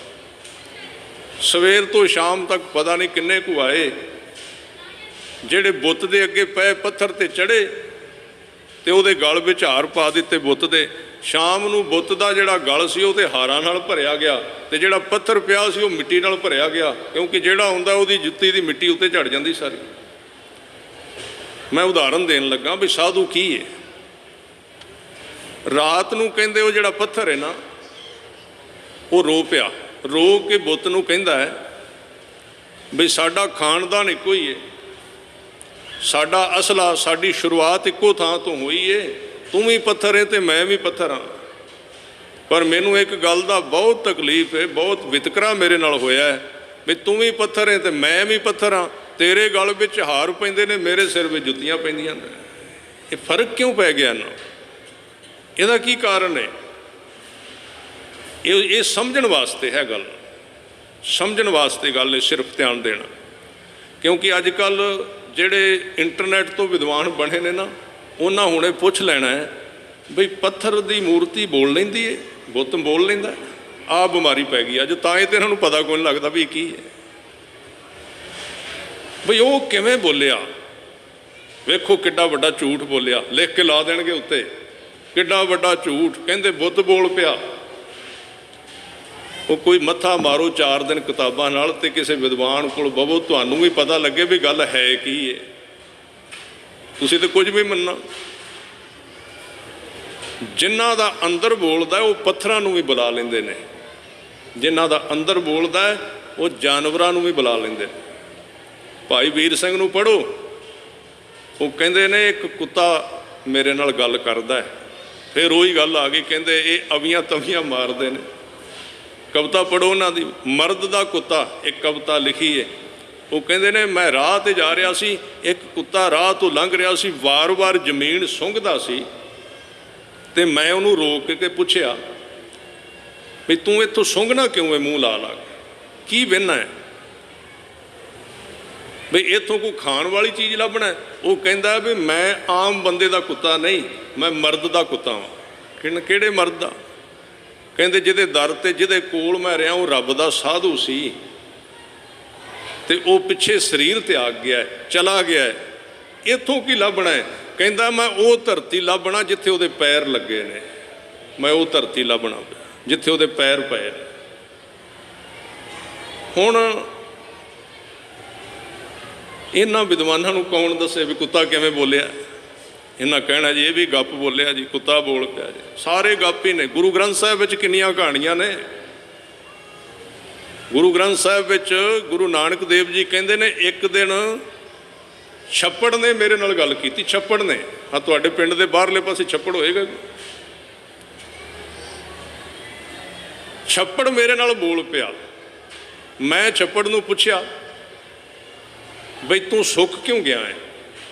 सवेर तो शाम तक पता नहीं किन्ने कु आए, जिहड़े बुत दे अगे पए पत्थर ते चढ़े ते उहदे गल विच हार पा दित्ते बुत दे। शाम नूं बुत दा जिहड़ा गल सी उह ते हारां नाल भरिया गया, ते जिहड़ा पत्थर पिया सी उह मिट्टी नाल भरिया गया, क्योंकि जिहड़ा हुंदा उहदी जुत्ती दी मिट्टी उत्ते झड़ जांदी सारी। मैं उदाहरण देन लगा भी साधु की है। रात नूं कहंदे वो जिहड़ा पत्थर है ना, वो रो पिया, रो के बुत नूं कहंदा है भी साडा खानदान इक्को ही है, साडा असला साडी शुरुआत इक्को थां तो हुई है, तू भी पत्थर है तो मैं भी पत्थर हाँ। पर मैनू एक गल दा बहुत तकलीफ है, बहुत वितकरा मेरे नाल होया है भी तू भी पत्थर है तो मैं भी पत्थर हाँ। तेरे गल विच हार पैंदे ने, मेरे सिर में जुत्तियां पैंदियां ने। ये फर्क क्यों पै गया ना? ਇਹਦਾ ਕੀ ਕਾਰਨ ਹੈ? ਇਹ ਸਮਝਣ ਵਾਸਤੇ ਹੈ ਗੱਲ, ਸਮਝਣ ਵਾਸਤੇ ਗੱਲ ਹੈ, ਸਿਰਫ ਧਿਆਨ ਦੇਣਾ। ਕਿਉਂਕਿ ਅੱਜ ਕੱਲ੍ਹ ਜਿਹੜੇ ਇੰਟਰਨੈਟ ਤੋਂ ਵਿਦਵਾਨ ਬਣੇ ਨੇ ਨਾ, ਉਹਨਾਂ ਹੁਣੇ ਪੁੱਛ ਲੈਣਾ ਹੈ ਬਈ ਪੱਥਰ ਦੀ ਮੂਰਤੀ ਬੋਲ ਲੈਂਦੀ ਹੈ, ਬੁੱਤ ਬੋਲ ਲੈਂਦਾ, ਆਹ ਬਿਮਾਰੀ ਪੈ ਗਈ ਅੱਜ। ਤਾਂ ਇਹ ਤਾਂ ਇਹਨਾਂ ਨੂੰ ਪਤਾ ਕੋਈ ਨਹੀਂ ਲੱਗਦਾ ਵੀ ਕੀ ਹੈ, ਬਈ ਉਹ ਕਿਵੇਂ ਬੋਲਿਆ। ਵੇਖੋ ਕਿੱਡਾ ਵੱਡਾ ਝੂਠ ਬੋਲਿਆ, ਲਿਖ ਕੇ ਲਾ ਦੇਣਗੇ ਉੱਤੇ, ਕਿੱਡਾ ਵੱਡਾ ਝੂਠ। ਕਹਿੰਦੇ ਬੁੱਤ ਬੋਲ ਪਿਆ। ਉਹ ਕੋਈ ਮੱਥਾ ਮਾਰੋ 4 ਦਿਨ ਕਿਤਾਬਾਂ ਨਾਲ ਤੇ ਕਿਸੇ ਵਿਦਵਾਨ ਕੋਲ ਬਵੋ, ਤੁਹਾਨੂੰ ਵੀ ਪਤਾ ਲੱਗੇ ਵੀ ਗੱਲ ਹੈ ਕੀ ਹੈ। ਤੁਸੀਂ ਤਾਂ ਕੁਝ ਵੀ ਮੰਨਣਾ। ਜਿਨ੍ਹਾਂ ਦਾ ਅੰਦਰ ਬੋਲਦਾ ਉਹ ਪੱਥਰਾਂ ਨੂੰ ਵੀ ਬੁਲਾ ਲੈਂਦੇ ਨੇ, ਜਿਨ੍ਹਾਂ ਦਾ ਅੰਦਰ ਬੋਲਦਾ ਉਹ ਜਾਨਵਰਾਂ ਨੂੰ ਵੀ ਬੁਲਾ ਲੈਂਦੇ। ਭਾਈ ਵੀਰ ਸਿੰਘ ਨੂੰ ਪੜ੍ਹੋ, ਉਹ ਕਹਿੰਦੇ ਨੇ ਇੱਕ ਕੁੱਤਾ ਮੇਰੇ ਨਾਲ ਗੱਲ ਕਰਦਾ। ਫਿਰ ਉਹੀ ਗੱਲ ਆ ਗਈ, ਕਹਿੰਦੇ ਇਹ ਅਵੀਆਂ ਤਵੀਆਂ ਮਾਰਦੇ ਨੇ। ਕਵਿਤਾ ਪੜ੍ਹੋ ਉਹਨਾਂ ਦੀ, ਮਰਦ ਦਾ ਕੁੱਤਾ, ਇੱਕ ਕਵਿਤਾ ਲਿਖੀ ਹੈ। ਉਹ ਕਹਿੰਦੇ ਨੇ ਮੈਂ ਰਾਹ 'ਤੇ ਜਾ ਰਿਹਾ ਸੀ, ਇੱਕ ਕੁੱਤਾ ਰਾਹ ਤੋਂ ਲੰਘ ਰਿਹਾ ਸੀ, ਵਾਰ-ਵਾਰ ਜ਼ਮੀਨ ਸੁੰਘਦਾ ਸੀ ਅਤੇ ਮੈਂ ਉਹਨੂੰ ਰੋਕ ਕੇ ਪੁੱਛਿਆ ਵੀ ਤੂੰ ਇੱਥੋਂ ਸੁੰਘਣਾ ਕਿਉਂ ਹੈ ਮੂੰਹ ਲਾ ਲਾ ਕੇ, ਕੀ ਵੇਖਣਾ ਹੈ ਵੀ ਇੱਥੋਂ ਕੋਈ ਖਾਣ ਵਾਲੀ ਚੀਜ਼ ਲੱਭਣਾ? ਉਹ ਕਹਿੰਦਾ ਵੀ ਮੈਂ ਆਮ ਬੰਦੇ ਦਾ ਕੁੱਤਾ ਨਹੀਂ, ਮੈਂ ਮਰਦ ਦਾ ਕੁੱਤਾ ਹਾਂ। ਕਿਹੜੇ ਮਰਦ ਦਾ? ਕਹਿੰਦੇ ਜਿਹਦੇ ਦਰ 'ਤੇ ਜਿਹਦੇ ਕੋਲ ਮੈਂ ਰਿਹਾ ਉਹ ਰੱਬ ਦਾ ਸਾਧੂ ਸੀ ਅਤੇ ਉਹ ਪਿੱਛੇ ਸਰੀਰ ਤਿਆਗ ਗਿਆ, ਚਲਾ ਗਿਆ। ਇੱਥੋਂ ਕੀ ਲੱਭਣਾ ਹੈ? ਕਹਿੰਦਾ ਮੈਂ ਉਹ ਧਰਤੀ ਲੱਭਣਾ ਜਿੱਥੇ ਉਹਦੇ ਪੈਰ ਲੱਗੇ ਨੇ, ਮੈਂ ਉਹ ਧਰਤੀ ਲੱਭਣਾ ਜਿੱਥੇ ਉਹਦੇ ਪੈਰ ਪਏ ਨੇ। ਹੁਣ ਇਹਨਾਂ ਵਿਦਵਾਨਾਂ ਨੂੰ ਕੌਣ ਦੱਸੇ ਵੀ ਕੁੱਤਾ ਕਿਵੇਂ ਬੋਲਿਆ? ਇਹਨਾਂ ਕਹਿਣਾ ਜੀ ਇਹ ਵੀ ਗੱਪ ਬੋਲਿਆ ਜੀ, ਕੁੱਤਾ ਬੋਲ ਪਿਆ ਜੀ। ਸਾਰੇ ਗੱਪ ਹੀ ਨੇ। ਗੁਰੂ ਗ੍ਰੰਥ ਸਾਹਿਬ ਵਿੱਚ ਕਿੰਨੀਆਂ ਕਹਾਣੀਆਂ ਨੇ। ਗੁਰੂ ਗ੍ਰੰਥ ਸਾਹਿਬ ਵਿੱਚ ਗੁਰੂ ਨਾਨਕ ਦੇਵ ਜੀ ਕਹਿੰਦੇ ਨੇ, ਇੱਕ ਦਿਨ ਛੱਪੜ ਨੇ ਮੇਰੇ ਨਾਲ ਗੱਲ ਕੀਤੀ। ਛੱਪੜ ਨੇ, ਹਾਂ ਤੁਹਾਡੇ ਪਿੰਡ ਦੇ ਬਾਹਰਲੇ ਪਾਸੇ ਛੱਪੜ ਹੋਏਗਾ। ਛੱਪੜ ਮੇਰੇ ਨਾਲ ਬੋਲ ਪਿਆ। ਮੈਂ ਛੱਪੜ ਨੂੰ ਪੁੱਛਿਆ, ਬਈ ਤੂੰ ਸੁੱਕ ਕਿਉਂ ਗਿਆ ਹੈ?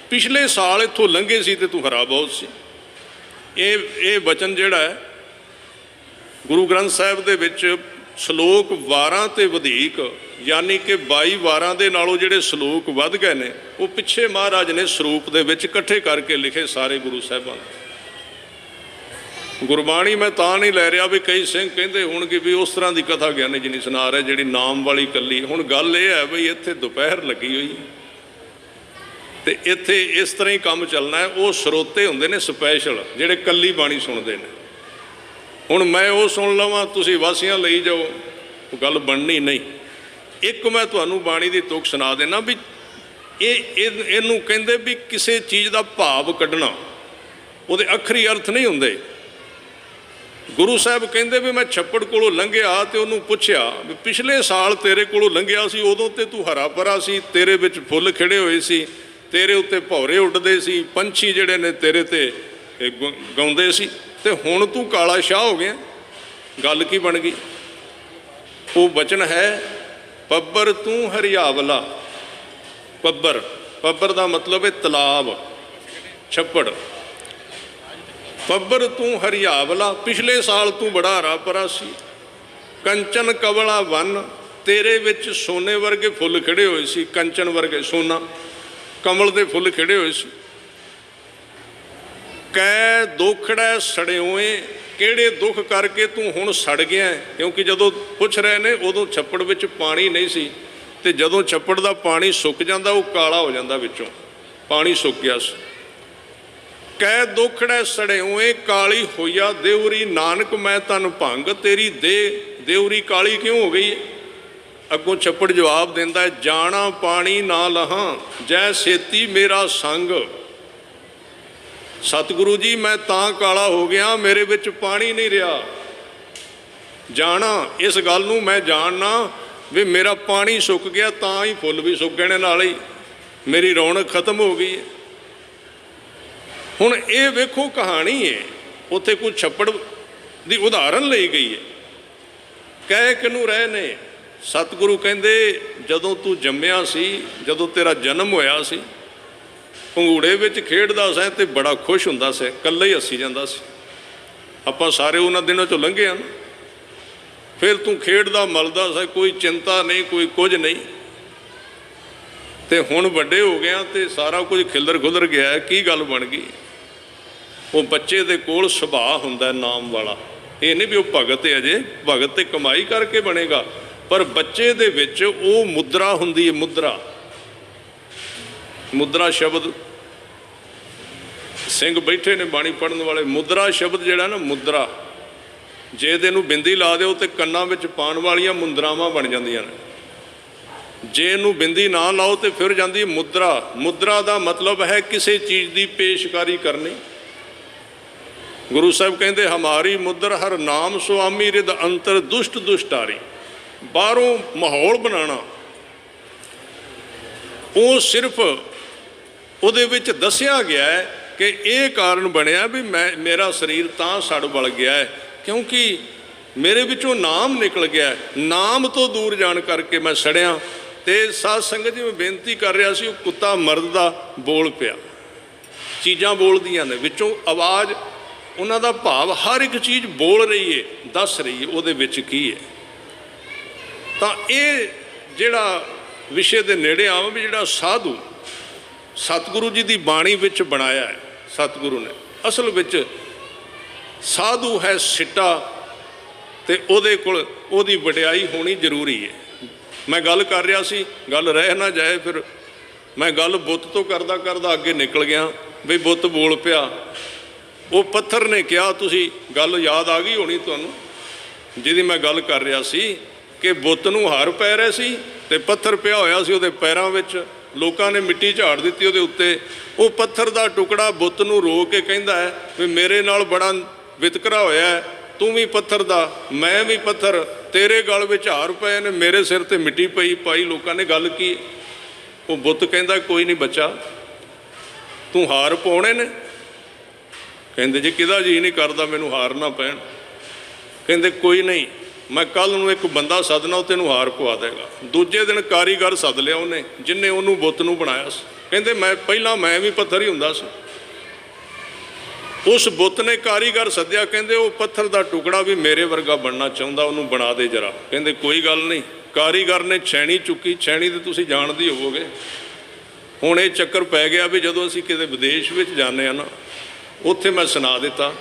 ਪਿਛਲੇ ਸਾਲ ਇੱਥੋਂ ਲੰਘੇ ਸੀ ਤੇ ਤੂੰ ਹਰਾ ਬਹੁਤ ਸੀ। ਇਹ ਵਚਨ ਜਿਹੜਾ ਹੈ ਗੁਰੂ ਗ੍ਰੰਥ ਸਾਹਿਬ ਦੇ ਵਿੱਚ ਸ਼ਲੋਕ 12 ਤੇ ਵਧੇਕ, ਯਾਨੀ ਕਿ 22 ਵਾਰਾਂ ਦੇ ਨਾਲੋਂ ਜਿਹੜੇ ਸ਼ਲੋਕ ਵੱਧ ਗਏ ਨੇ, ਉਹ ਪਿੱਛੇ ਮਹਾਰਾਜ ਨੇ ਸਰੂਪ ਦੇ ਵਿੱਚ ਇਕੱਠੇ ਕਰਕੇ ਲਿਖੇ ਸਾਰੇ ਗੁਰੂ ਸਾਹਿਬਾਂ। ਗੁਰਬਾਣੀ ਮੈਂ ਤਾਂ ਨਹੀਂ ਲੈ ਰਿਹਾ ਵੀ ਕਈ ਸਿੰਘ ਕਹਿੰਦੇ ਹੋਣਗੇ ਵੀ ਉਸ ਤਰ੍ਹਾਂ ਦੀ ਕਥਾ ਗਿਆਨੀ ਜੀ ਨਹੀਂ ਸੁਣਾ ਰਹੇ ਜਿਹੜੀ ਨਾਮ ਵਾਲੀ ਕੱਲੀ। ਹੁਣ ਗੱਲ ਇਹ ਹੈ ਬਈ ਇੱਥੇ ਦੁਪਹਿਰ ਲੱਗੀ ਹੋਈ ਤੇ ਇੱਥੇ ਇਸ ਤਰ੍ਹਾਂ ਹੀ ਕੰਮ ਚੱਲਣਾ ਹੈ। ਉਹ ਸਰੋਤੇ ਹੁੰਦੇ ਨੇ ਸਪੈਸ਼ਲ, ਜਿਹੜੇ ਕੱਲੀ ਬਾਣੀ ਸੁਣਦੇ ਨੇ। ਹੁਣ ਮੈਂ ਉਹ ਸੁਣ ਲਵਾਂ, ਤੁਸੀਂ ਵਾਸੀਆਂ ਲਈ ਜਾਓ, ਉਹ ਗੱਲ ਬਣਨੀ ਨਹੀਂ। ਇੱਕ ਮੈਂ ਤੁਹਾਨੂੰ ਬਾਣੀ ਦੀ ਤੁਕ ਸੁਣਾ ਦੇਣਾ ਵੀ ਇਹਨੂੰ ਕਹਿੰਦੇ ਵੀ ਕਿਸੇ ਚੀਜ਼ ਦਾ ਭਾਵ ਕੱਢਣਾ, ਉਹਦੇ ਅੱਖਰੀ ਅਰਥ ਨਹੀਂ ਹੁੰਦੇ। ਗੁਰੂ ਸਾਹਿਬ ਕਹਿੰਦੇ ਵੀ ਮੈਂ ਛੱਪੜ ਕੋਲੋਂ ਲੰਘਿਆ ਤੇ ਉਹਨੂੰ ਪੁੱਛਿਆ ਵੀ ਪਿਛਲੇ ਸਾਲ ਤੇਰੇ ਕੋਲੋਂ ਲੰਘਿਆ ਸੀ, ਉਦੋਂ ਤੇ ਤੂੰ ਹਰਾ ਭਰਾ ਸੀ, ਤੇਰੇ ਵਿੱਚ ਫੁੱਲ ਖਿੜੇ ਹੋਏ ਸੀ, ਤੇਰੇ ਉੱਤੇ ਭੌਰੇ ਉੱਡਦੇ ਸੀ, ਪੰਛੀ ਜਿਹੜੇ ਨੇ ਤੇਰੇ ਤੇ ਗਾਉਂਦੇ ਸੀ, ਤੇ ਹੁਣ ਤੂੰ ਕਾਲਾ ਸ਼ਾਹ ਹੋ ਗਿਆ। ਗੱਲ ਕੀ ਬਣ ਗਈ? ਉਹ ਬਚਨ ਹੈ, ਪੱਬਰ ਤੂੰ ਹਰਿਆਵਲਾ। ਪੱਬਰ ਦਾ ਮਤਲਬ ਹੈ ਤਲਾਬ, ਛੱਪੜ। ਪੱਬਰ ਤੂੰ ਹਰਿਆਵਲਾ, ਪਿਛਲੇ ਸਾਲ ਤੂੰ ਬੜਾ ਹਰਾ ਭਰਾ ਸੀ। ਕੰਚਨ ਕਵਲਾ ਵਨ, ਤੇਰੇ ਵਿੱਚ ਸੋਨੇ ਵਰਗੇ ਫੁੱਲ ਖਿੜੇ ਹੋਏ ਸੀ, ਕੰਚਨ ਵਰਗੇ, ਸੋਨਾ ਕਮਲ ਦੇ ਫੁੱਲ ਖਿੜੇ ਹੋਏ ਸੀ। ਕੈ ਦੁਖੜੈ ਸੜਿਓਏ, ਕਿਹੜੇ ਦੁੱਖ ਕਰਕੇ ਤੂੰ ਹੁਣ ਸੜ ਗਿਆ? ਕਿਉਂਕਿ ਜਦੋਂ ਪੁੱਛ ਰਹੇ ਨੇ ਉਦੋਂ ਛੱਪੜ ਵਿੱਚ ਪਾਣੀ ਨਹੀਂ ਸੀ, ਤੇ ਜਦੋਂ ਛੱਪੜ ਦਾ ਪਾਣੀ ਸੁੱਕ ਜਾਂਦਾ ਉਹ ਕਾਲਾ ਹੋ ਜਾਂਦਾ, ਵਿੱਚੋਂ ਪਾਣੀ ਸੁੱਕ ਗਿਆ ਸੀ। ਕੈ ਦੁਖੜੈ ਸੜਿਓਏ, ਕਾਲੀ ਹੋਈਆ ਦੇਉਰੀ, ਨਾਨਕ ਮੈਂ ਤਨ ਭੰਗ, ਤੇਰੀ ਦੇਉਰੀ ਕਾਲੀ ਕਿਉਂ ਹੋ ਗਈ ਹੈ? ਅੱਗੋਂ ਛੱਪੜ ਜਵਾਬ ਦਿੰਦਾ ਹੈ, ਜਾਣਾ ਪਾਣੀ ਨਾ ਲਹਾਂ, ਜੈ ਛੇਤੀ ਮੇਰਾ ਸੰਗ। ਸਤਿਗੁਰੂ ਜੀ ਮੈਂ ਤਾਂ ਕਾਲਾ ਹੋ ਗਿਆ, ਮੇਰੇ ਵਿੱਚ ਪਾਣੀ ਨਹੀਂ ਰਿਹਾ। ਜਾਣਾ, ਇਸ ਗੱਲ ਨੂੰ ਮੈਂ ਜਾਣਨਾ ਵੀ ਮੇਰਾ ਪਾਣੀ ਸੁੱਕ ਗਿਆ, ਤਾਂ ਹੀ ਫੁੱਲ ਵੀ ਸੁੱਕ ਗਏ ਨੇ, ਨਾਲ ਹੀ ਮੇਰੀ ਰੌਣਕ ਖਤਮ ਹੋ ਗਈ ਹੈ। ਹੁਣ ਇਹ ਵੇਖੋ ਕਹਾਣੀ ਹੈ, ਉੱਥੇ ਕੋਈ ਛੱਪੜ ਦੀ ਉਦਾਹਰਨ ਲਈ ਗਈ ਹੈ। ਕਹਿ ਕਿਹਨੂੰ ਰਹੇ ਨੇ? ਸਤਿਗੁਰੂ ਕਹਿੰਦੇ ਜਦੋਂ ਤੂੰ ਜੰਮਿਆ ਸੀ, ਜਦੋਂ ਤੇਰਾ ਜਨਮ ਹੋਇਆ ਸੀ, ਪੰਗੂੜੇ ਵਿੱਚ ਖੇਡਦਾ ਸੀ ਤੇ ਬੜਾ ਖੁਸ਼ ਹੁੰਦਾ ਸੀ, ਇਕੱਲਾ ਹੀ ਹੱਸੀ ਜਾਂਦਾ ਸੀ। ਆਪਾਂ ਸਾਰੇ ਉਹਨਾਂ ਦਿਨਾਂ 'ਚੋਂ ਲੰਘੇ ਹਨ। ਫਿਰ ਤੂੰ ਖੇਡਦਾ ਮਲਦਾ ਸੀ, ਕੋਈ ਚਿੰਤਾ ਨਹੀਂ, ਕੋਈ ਕੁਝ ਨਹੀਂ। ਤੇ ਹੁਣ ਵੱਡੇ ਹੋ ਗਿਆ ਤੇ ਸਾਰਾ ਕੁਝ ਖਿਲਰ ਖੁਲਰ ਗਿਆ। ਕੀ ਗੱਲ ਬਣ ਗਈ? ਉਹ ਬੱਚੇ ਦੇ ਕੋਲ ਸੁਭਾਅ ਹੁੰਦਾ ਨਾਮ ਵਾਲਾ। ਇਹ ਨਹੀਂ ਵੀ ਉਹ ਭਗਤ ਹੈ, ਅਜੇ ਭਗਤ ਤੇ ਕਮਾਈ ਕਰਕੇ ਬਣੇਗਾ, ਪਰ ਬੱਚੇ ਦੇ ਵਿੱਚ ਉਹ ਮੁਦਰਾ ਹੁੰਦੀ ਹੈ। ਮੁਦਰਾ ਸ਼ਬਦ, ਸਿੰਘ ਬੈਠੇ ਨੇ ਬਾਣੀ ਪੜ੍ਹਨ ਵਾਲੇ। ਮੁਦਰਾ ਸ਼ਬਦ ਜਿਹੜਾ ਨਾ, ਮੁਦਰਾ, ਜੇ ਇਹਨੂੰ ਬਿੰਦੀ ਲਾ ਦਿਓ ਤੇ ਕੰਨਾਂ ਵਿੱਚ ਪਾਉਣ ਵਾਲੀਆਂ ਮੁੰਦਰਾਵਾਂ ਬਣ ਜਾਂਦੀਆਂ ਨੇ। ਜੇ ਇਹਨੂੰ ਬਿੰਦੀ ਨਾ ਲਾਓ ਤੇ ਫਿਰ ਜਾਂਦੀ ਮੁਦਰਾ। ਮੁਦਰਾ ਦਾ ਮਤਲਬ ਹੈ ਕਿਸੇ ਚੀਜ਼ ਦੀ ਪੇਸ਼ਕਾਰੀ ਕਰਨੀ। ਗੁਰੂ ਸਾਹਿਬ ਕਹਿੰਦੇ, ਹਮਾਰੀ ਮੁਦਰ ਹਰ ਨਾਮ ਸੁਆਮੀ, ਰਿਦ ਅੰਤਰ ਦੁਸ਼ਟ ਦੁਸ਼ਟਾਰੀ। ਬਾਹਰੋਂ ਮਾਹੌਲ ਬਣਾਉਣਾ, ਉਹ ਸਿਰਫ ਉਹਦੇ ਵਿੱਚ ਦੱਸਿਆ ਗਿਆ ਹੈ ਕਿ ਇਹ ਕਾਰਨ ਬਣਿਆ ਵੀ ਮੇਰਾ ਸਰੀਰ ਤਾਂ ਸੜ ਬਲ ਗਿਆ ਹੈ ਕਿਉਂਕਿ ਮੇਰੇ ਵਿੱਚੋਂ ਨਾਮ ਨਿਕਲ ਗਿਆ। ਨਾਮ ਤੋਂ ਦੂਰ ਜਾਣ ਕਰਕੇ ਮੈਂ ਸੜਿਆ। ਤੇ ਸਾਧ ਸੰਗਤ ਜੀ, ਮੈਂ ਬੇਨਤੀ ਕਰ ਰਿਹਾ ਸੀ, ਉਹ ਕੁੱਤਾ ਮਰਦ ਦਾ ਬੋਲ ਪਿਆ। ਚੀਜ਼ਾਂ ਬੋਲਦੀਆਂ ਨੇ, ਵਿੱਚੋਂ ਆਵਾਜ਼, ਉਹਨਾਂ ਦਾ ਭਾਵ ਹਰ ਇੱਕ ਚੀਜ਼ ਬੋਲ ਰਹੀ ਹੈ, ਦੱਸ ਰਹੀ ਹੈ ਉਹਦੇ ਵਿੱਚ ਕੀ ਹੈ। ਤਾਂ ਇਹ ਜਿਹੜਾ ਵਿਸ਼ੇ ਦੇ ਨੇੜੇ ਆਵਾਂ ਵੀ ਜਿਹੜਾ ਸਾਧੂ ਸਤਿਗੁਰੂ ਜੀ ਦੀ ਬਾਣੀ ਵਿੱਚ ਬਣਾਇਆ ਹੈ, ਸਤਿਗੁਰੂ ਨੇ ਅਸਲ ਵਿੱਚ ਸਾਧੂ ਹੈ ਸਿੱਟਾ, ਤੇ ਉਹਦੇ ਕੋਲ ਉਹਦੀ ਵਡਿਆਈ ਹੋਣੀ ਜ਼ਰੂਰੀ ਹੈ। ਮੈਂ ਗੱਲ ਕਰ ਰਿਹਾ ਸੀ, ਗੱਲ ਰਹਿ ਨਾ ਜਾਏ, ਫਿਰ ਮੈਂ ਗੱਲ ਬੁੱਤ ਤੋਂ ਕਰਦਾ ਕਰਦਾ ਅੱਗੇ ਨਿਕਲ ਗਿਆ ਵੀ ਬੁੱਤ ਬੋਲ ਪਿਆ। ਉਹ ਪੱਥਰ ਨੇ ਕਿਹਾ, ਤੁਸੀਂ ਗੱਲ ਯਾਦ ਆ ਗਈ ਹੋਣੀ ਤੁਹਾਨੂੰ, ਜਿਹਦੀ ਮੈਂ ਗੱਲ ਕਰ ਰਿਹਾ ਸੀ ਕਿ ਬੁੱਤ ਨੂੰ ਹਾਰ ਪੈ ਰਿਹਾ ਸੀ ਤੇ ਪੱਥਰ ਪਿਆ ਹੋਇਆ ਸੀ ਉਹਦੇ ਪੈਰਾਂ ਵਿੱਚ। ਲੋਕਾਂ ਨੇ ਮਿੱਟੀ ਝਾੜ ਦਿੱਤੀ ਉਹਦੇ ਉੱਤੇ। ਉਹ ਪੱਥਰ ਦਾ ਟੁਕੜਾ ਬੁੱਤ ਨੂੰ ਰੋ ਕੇ ਕਹਿੰਦਾ ਹੈ ਵੀ ਮੇਰੇ ਨਾਲ ਬੜਾ ਵਿਤਕਰਾ ਹੋਇਆ ਹੈ, ਤੂੰ ਵੀ ਪੱਥਰ ਦਾ, ਮੈਂ ਵੀ ਪੱਥਰ, ਤੇਰੇ ਗਲ ਵਿੱਚ ਹਾਰ ਪਏ ਨੇ, ਮੇਰੇ ਸਿਰ ਤੇ ਮਿੱਟੀ ਪਈ ਪਾਈ। ਲੋਕਾਂ ਨੇ ਗੱਲ ਕੀ? ਉਹ ਬੁੱਤ ਕਹਿੰਦਾ ਕੋਈ ਨਹੀਂ ਬੱਚਾ, ਤੂੰ ਹਾਰ ਪਾਉਣੇ ਨੇ? ਕਹਿੰਦੇ ਜੀ ਕਿਹਦਾ ਜੀ ਨਹੀਂ ਕਰਦਾ ਮੈਨੂੰ ਹਾਰ ਨਾ ਪੈਣ। ਕਹਿੰਦੇ ਕੋਈ ਨਹੀਂ, ਮੈਂ ਕੱਲ ਨੂੰ ਇੱਕ ਬੰਦਾ ਸੱਦਣਾ, ਉਹ ਤੈਨੂੰ ਹਾਰ ਪਵਾ ਦੇਗਾ। ਦੂਜੇ ਦਿਨ ਕਾਰੀਗਰ ਸੱਦ ਲਿਆ ਉਹਨੇ, ਜਿੰਨੇ ਉਹਨੂੰ ਬੁੱਤ ਨੂੰ ਬਣਾਇਆ ਸੀ। ਕਹਿੰਦੇ ਮੈਂ ਵੀ ਪੱਥਰ ਹੀ ਹੁੰਦਾ ਸੀ। ਉਸ ਬੁੱਤ ਨੇ ਕਾਰੀਗਰ ਸੱਦਿਆ, ਕਹਿੰਦੇ ਉਹ ਪੱਥਰ ਦਾ ਟੁਕੜਾ ਵੀ ਮੇਰੇ ਵਰਗਾ ਬਣਨਾ ਚਾਹੁੰਦਾ, ਉਹਨੂੰ ਬਣਾ ਦੇ ਜਰਾ। ਕਹਿੰਦੇ ਕੋਈ ਗੱਲ ਨਹੀਂ। ਕਾਰੀਗਰ ਨੇ ਛੈਣੀ ਚੁੱਕੀ, ਛੈਣੀ ਤੇ ਤੁਸੀਂ ਜਾਣਦੇ ਹੋਵੋਗੇ। ਹੁਣ ਇਹ ਚੱਕਰ ਪੈ ਗਿਆ ਵੀ ਜਦੋਂ ਅਸੀਂ ਕਿਤੇ ਵਿਦੇਸ਼ ਵਿੱਚ ਜਾਂਦੇ ਹਾਂ ਨਾ, ਉੱਥੇ ਮੈਂ ਸੁਣਾ ਦਿੱਤਾ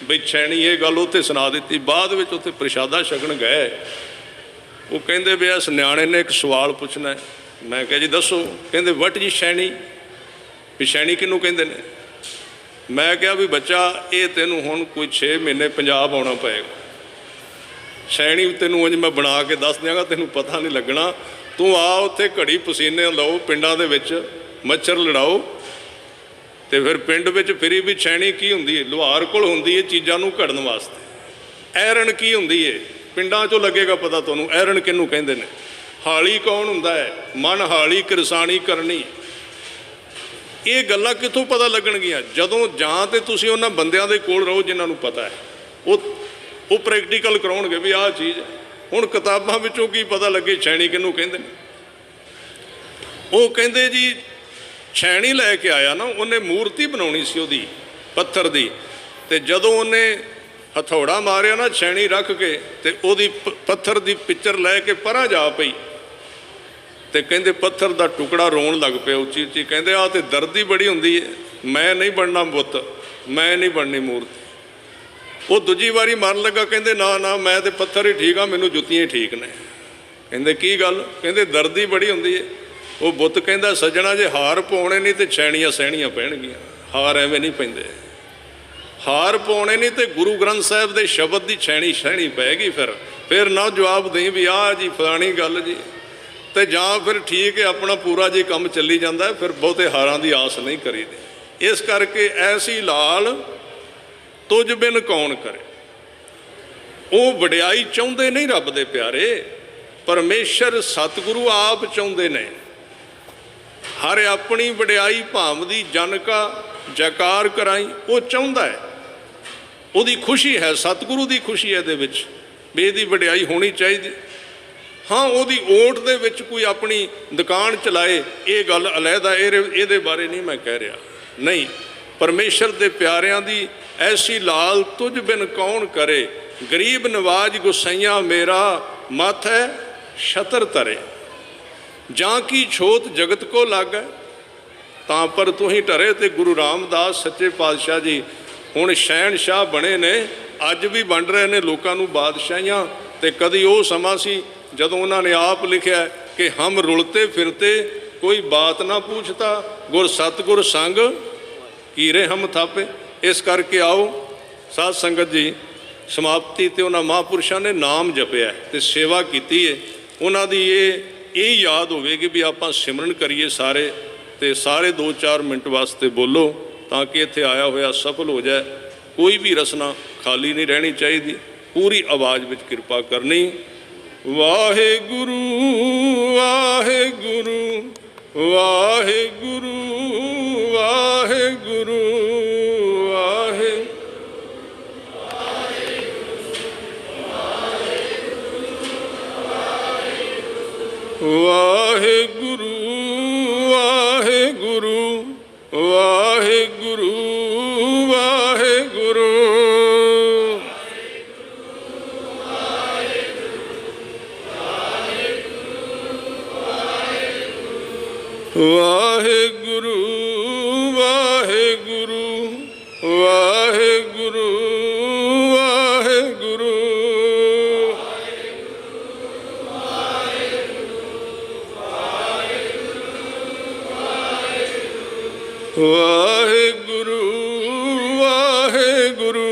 ਬਈ ਛੈਣੀ ਇਹ ਗੱਲ ਉੱਥੇ ਸੁਣਾ ਦਿੱਤੀ। ਬਾਅਦ ਵਿੱਚ ਉੱਥੇ ਪ੍ਰਸ਼ਾਦਾ ਛਕਣ ਗਏ, ਉਹ ਕਹਿੰਦੇ ਵੀ ਇਸ ਨਿਆਣੇ ਨੇ ਇੱਕ ਸਵਾਲ ਪੁੱਛਣਾ ਹੈ। ਮੈਂ ਕਿਹਾ ਜੀ ਦੱਸੋ। ਕਹਿੰਦੇ ਵਟ ਜੀ ਛੈਣੀ, ਵੀ ਛੈਣੀ ਕਿਹਨੂੰ ਕਹਿੰਦੇ ਨੇ? ਮੈਂ ਕਿਹਾ ਵੀ ਬੱਚਾ ਇਹ ਤੈਨੂੰ ਹੁਣ ਕੋਈ 6 ਮਹੀਨੇ ਪੰਜਾਬ ਆਉਣਾ ਪਏਗਾ। ਛੈਣੀ ਤੈਨੂੰ ਉਂਝ ਮੈਂ ਬਣਾ ਕੇ ਦੱਸ ਦਿਆਂਗਾ, ਤੈਨੂੰ ਪਤਾ ਨਹੀਂ ਲੱਗਣਾ। ਤੂੰ ਆ ਉੱਥੇ ਘੜੀ ਪਸੀਨੇ ਲਾਓ, ਪਿੰਡਾਂ ਦੇ ਵਿੱਚ ਮੱਛਰ ਲੜਾਓ, ਤੇ ਫਿਰ ਪਿੰਡ ਵਿੱਚ ਫਿਰੀ ਵੀ ਛੈਣੀ ਕੀ ਹੁੰਦੀ ਹੈ? ਲੁਹਾਰ ਕੋਲ ਹੁੰਦੀ ਹੈ ਚੀਜ਼ਾਂ ਨੂੰ ਘੜਨ ਵਾਸਤੇ। ਐਰਨ ਕੀ ਹੁੰਦੀ ਹੈ? ਪਿੰਡਾਂ 'ਚੋਂ ਲੱਗੇਗਾ ਪਤਾ ਤੁਹਾਨੂੰ। ਐਰਨ ਕਿਹਨੂੰ ਕਹਿੰਦੇ ਨੇ? ਹਾਲੀ ਕੌਣ ਹੁੰਦਾ ਹੈ? ਮਨ ਹਾਲੀ ਕਿਰਸਾਨੀ ਕਰਨੀ। ਇਹ ਗੱਲਾਂ ਕਿੱਥੋਂ ਪਤਾ ਲੱਗਣਗੀਆਂ? ਜਦੋਂ ਜਾਂ ਤੇ ਤੁਸੀਂ ਉਹਨਾਂ ਬੰਦਿਆਂ ਦੇ ਕੋਲ ਰਹੋ ਜਿਨ੍ਹਾਂ ਨੂੰ ਪਤਾ ਹੈ, ਉਹ ਪ੍ਰੈਕਟੀਕਲ ਕਰਾਉਣਗੇ ਵੀ ਆਹ ਚੀਜ਼ ਹੈ। ਹੁਣ ਕਿਤਾਬਾਂ ਵਿੱਚੋਂ ਕੀ ਪਤਾ ਲੱਗੇ ਛੈਣੀ ਕਿਹਨੂੰ ਕਹਿੰਦੇ ਨੇ? ਉਹ ਕਹਿੰਦੇ ਜੀ ਛੈਣੀ ਲੈ ਕੇ ਆਇਆ ਨਾ, ਉਹਨੇ ਮੂਰਤੀ ਬਣਾਉਣੀ ਸੀ ਉਹਦੀ ਪੱਥਰ ਦੀ, ਤੇ ਜਦੋਂ ਉਹਨੇ ਹਥੌੜਾ ਮਾਰਿਆ ਨਾ ਛੈਣੀ ਰੱਖ ਕੇ, ਤੇ ਉਹਦੀ ਪੱਥਰ ਦੀ ਪਿੱਚਰ ਲੈ ਕੇ ਪਰਾਂ ਜਾ ਪਈ, ਤੇ ਕਹਿੰਦੇ ਪੱਥਰ ਦਾ ਟੁਕੜਾ ਰੋਣ ਲੱਗ ਪਿਆ ਉੱਚੀ ਉੱਚੀ। ਕਹਿੰਦੇ ਆਹ ਤੇ ਦਰਦ ਹੀ ਬੜੀ ਹੁੰਦੀ ਹੈ, ਮੈਂ ਨਹੀਂ ਬਣਨਾ ਬੁੱਤ, ਮੈਂ ਨਹੀਂ ਬਣਨੀ ਮੂਰਤੀ। ਉਹ ਦੂਜੀ ਵਾਰੀ ਮਰਨ ਲੱਗਾ, ਕਹਿੰਦੇ ਨਾ ਨਾ ਮੈਂ ਤੇ ਪੱਥਰ ਹੀ ਠੀਕ ਆ, ਮੈਨੂੰ ਜੁੱਤੀਆਂ ਹੀ ਠੀਕ ਨੇ। ਕਹਿੰਦੇ ਕੀ ਗੱਲ? ਕਹਿੰਦੇ ਦਰਦ ਹੀ ਬੜੀ ਹੁੰਦੀ ਹੈ। ਉਹ ਬੁੱਤ ਕਹਿੰਦਾ ਸੱਜਣਾ ਜੇ ਹਾਰ ਪਾਉਣੇ ਨਹੀਂ ਤੇ ਛੈਣੀਆਂ ਸਹਿਣੀਆਂ ਪੈਣਗੀਆਂ, ਹਾਰ ਐਵੇਂ ਨਹੀਂ ਪੈਂਦੇ। ਹਾਰ ਪਾਉਣੇ ਨਹੀਂ ਤੇ ਗੁਰੂ ਗ੍ਰੰਥ ਸਾਹਿਬ ਦੇ ਸ਼ਬਦ ਦੀ ਛੈਣੀ ਸਹਿਣੀ ਪਏਗੀ। ਫਿਰ ਨਾ ਜਵਾਬ ਦੇਈ ਵੀ ਆਹ ਜੀ ਫਲਾਣੀ ਗੱਲ ਜੀ, ਤੇ ਜਾਂ ਫਿਰ ਠੀਕ ਹੈ ਆਪਣਾ ਪੂਰਾ ਜੀ ਕੰਮ ਚੱਲੀ ਜਾਂਦਾ, ਫਿਰ ਬਹੁਤੇ ਹਾਰਾਂ ਦੀ ਆਸ ਨਹੀਂ ਕਰੀਦੀ। ਇਸ ਕਰਕੇ ਐਸੀ ਲਾਲ ਤੁਝ ਬਿਨ ਕੌਣ ਕਰੇ। ਉਹ ਵਡਿਆਈ ਚਾਹੁੰਦੇ ਨਹੀਂ ਰੱਬ ਦੇ ਪਿਆਰੇ, ਪਰਮੇਸ਼ਰ ਸਤਿਗੁਰੂ ਆਪ ਚਾਹੁੰਦੇ ਨੇ। ਹਰ ਆਪਣੀ ਵਡਿਆਈ ਭਾਵਦੀ ਜਨ ਕਾ ਜੈਕਾਰ ਕਰਾਈ, ਉਹ ਚਾਹੁੰਦਾ ਹੈ। ਉਹਦੀ ਖੁਸ਼ੀ ਹੈ, ਸਤਿਗੁਰੂ ਦੀ ਖੁਸ਼ੀ ਹੈ ਇਹਦੇ ਵਿੱਚ ਵੀ ਇਹਦੀ ਵਡਿਆਈ ਹੋਣੀ ਚਾਹੀਦੀ। ਹਾਂ ਉਹਦੀ ਓਟ ਦੇ ਵਿੱਚ ਕੋਈ ਆਪਣੀ ਦੁਕਾਨ ਚਲਾਏ, ਇਹ ਗੱਲ ਅਲੱਗਾ, ਇਹਦੇ ਬਾਰੇ ਨਹੀਂ ਮੈਂ ਕਹਿ ਰਿਹਾ। ਨਹੀਂ, ਪਰਮੇਸ਼ਰ ਦੇ ਪਿਆਰਿਆਂ ਦੀ ਐਸੀ ਲਾਲ ਤੁਝ ਬਿਨ ਕੌਣ ਕਰੇ। ਗਰੀਬ ਨਵਾਜ ਗੁਸਈਆ ਮੇਰਾ ਮਾਥੈ ਛਤਰ ਧਰੇ, ਜਾਂ ਕੀ ਛੋਤ ਜਗਤ ਕੋ ਲਾਗੈ ਤਾਂ ਪਰ ਤੂੰ ਹੀ ਧਰੇ। ਤੇ ਗੁਰੂ ਰਾਮਦਾਸ ਸੱਚੇ ਪਾਤਸ਼ਾਹ ਜੀ ਹੁਣ ਸ਼ਹਿਨਸ਼ਾਹ ਬਣੇ ਨੇ, ਅੱਜ ਵੀ ਵੰਡ ਰਹੇ ਨੇ ਲੋਕਾਂ ਨੂੰ ਬਾਦਸ਼ਾਹੀਆਂ। ਤੇ ਕਦੀ ਉਹ ਸਮਾਂ ਸੀ ਜਦੋਂ ਉਹਨਾਂ ਨੇ ਆਪ ਲਿਖਿਆ ਕਿ ਹਮ ਰੁਲਤੇ ਫਿਰਤੇ ਕੋਈ ਬਾਤ ਨਾ ਪੁੱਛਤਾ, ਗੁਰ ਸਤਿਗੁਰ ਸੰਗ ਕੀਰੇ ਹਮ ਥਾਪੇ। ਇਸ ਕਰਕੇ ਆਓ ਸਾਧ ਸੰਗਤ ਜੀ, ਸਮਾਪਤੀ ਤੇ ਉਹਨਾਂ ਮਹਾਂਪੁਰਸ਼ਾਂ ਨੇ ਨਾਮ ਜਪਿਆ ਤੇ ਸੇਵਾ ਕੀਤੀ ਹੈ, ਉਹਨਾਂ ਦੀ ਇਹ ਯਾਦ ਹੋਵੇਗੀ ਵੀ ਆਪਾਂ ਸਿਮਰਨ ਕਰੀਏ ਸਾਰੇ। ਤੇ ਸਾਰੇ 2-4 ਮਿੰਟ ਵਾਸਤੇ ਬੋਲੋ ਤਾਂ ਕਿ ਇੱਥੇ ਆਇਆ ਹੋਇਆ ਸਫਲ ਹੋ ਜਾਏ। ਕੋਈ ਵੀ ਰਸਨਾ ਖਾਲੀ ਨਹੀਂ ਰਹਿਣੀ ਚਾਹੀਦੀ, ਪੂਰੀ ਆਵਾਜ਼ ਵਿੱਚ ਕਿਰਪਾ ਕਰਨੀ। ਵਾਹਿਗੁਰੂ ਵਾਹਿਗੁਰੂ ਵਾਹਿਗੁਰੂ ਵਾਹਿਗੁਰੂ ਵਾਹਿਗੁਰੂ ਵਾਹਿਗੁਰੂ ਵਾਹਿਗੁਰੂ ਵਾਹਿਗੁਰੂ ਵਾਹਿਗੁਰੂ ਵਾਹਿਗੁਰੂ ਵਾਹਿਗੁਰੂ ਵਾਹਿਗੁਰੂ ਵਾਹਿਗੁਰੂ ਵਾਹਿਗੁਰੂ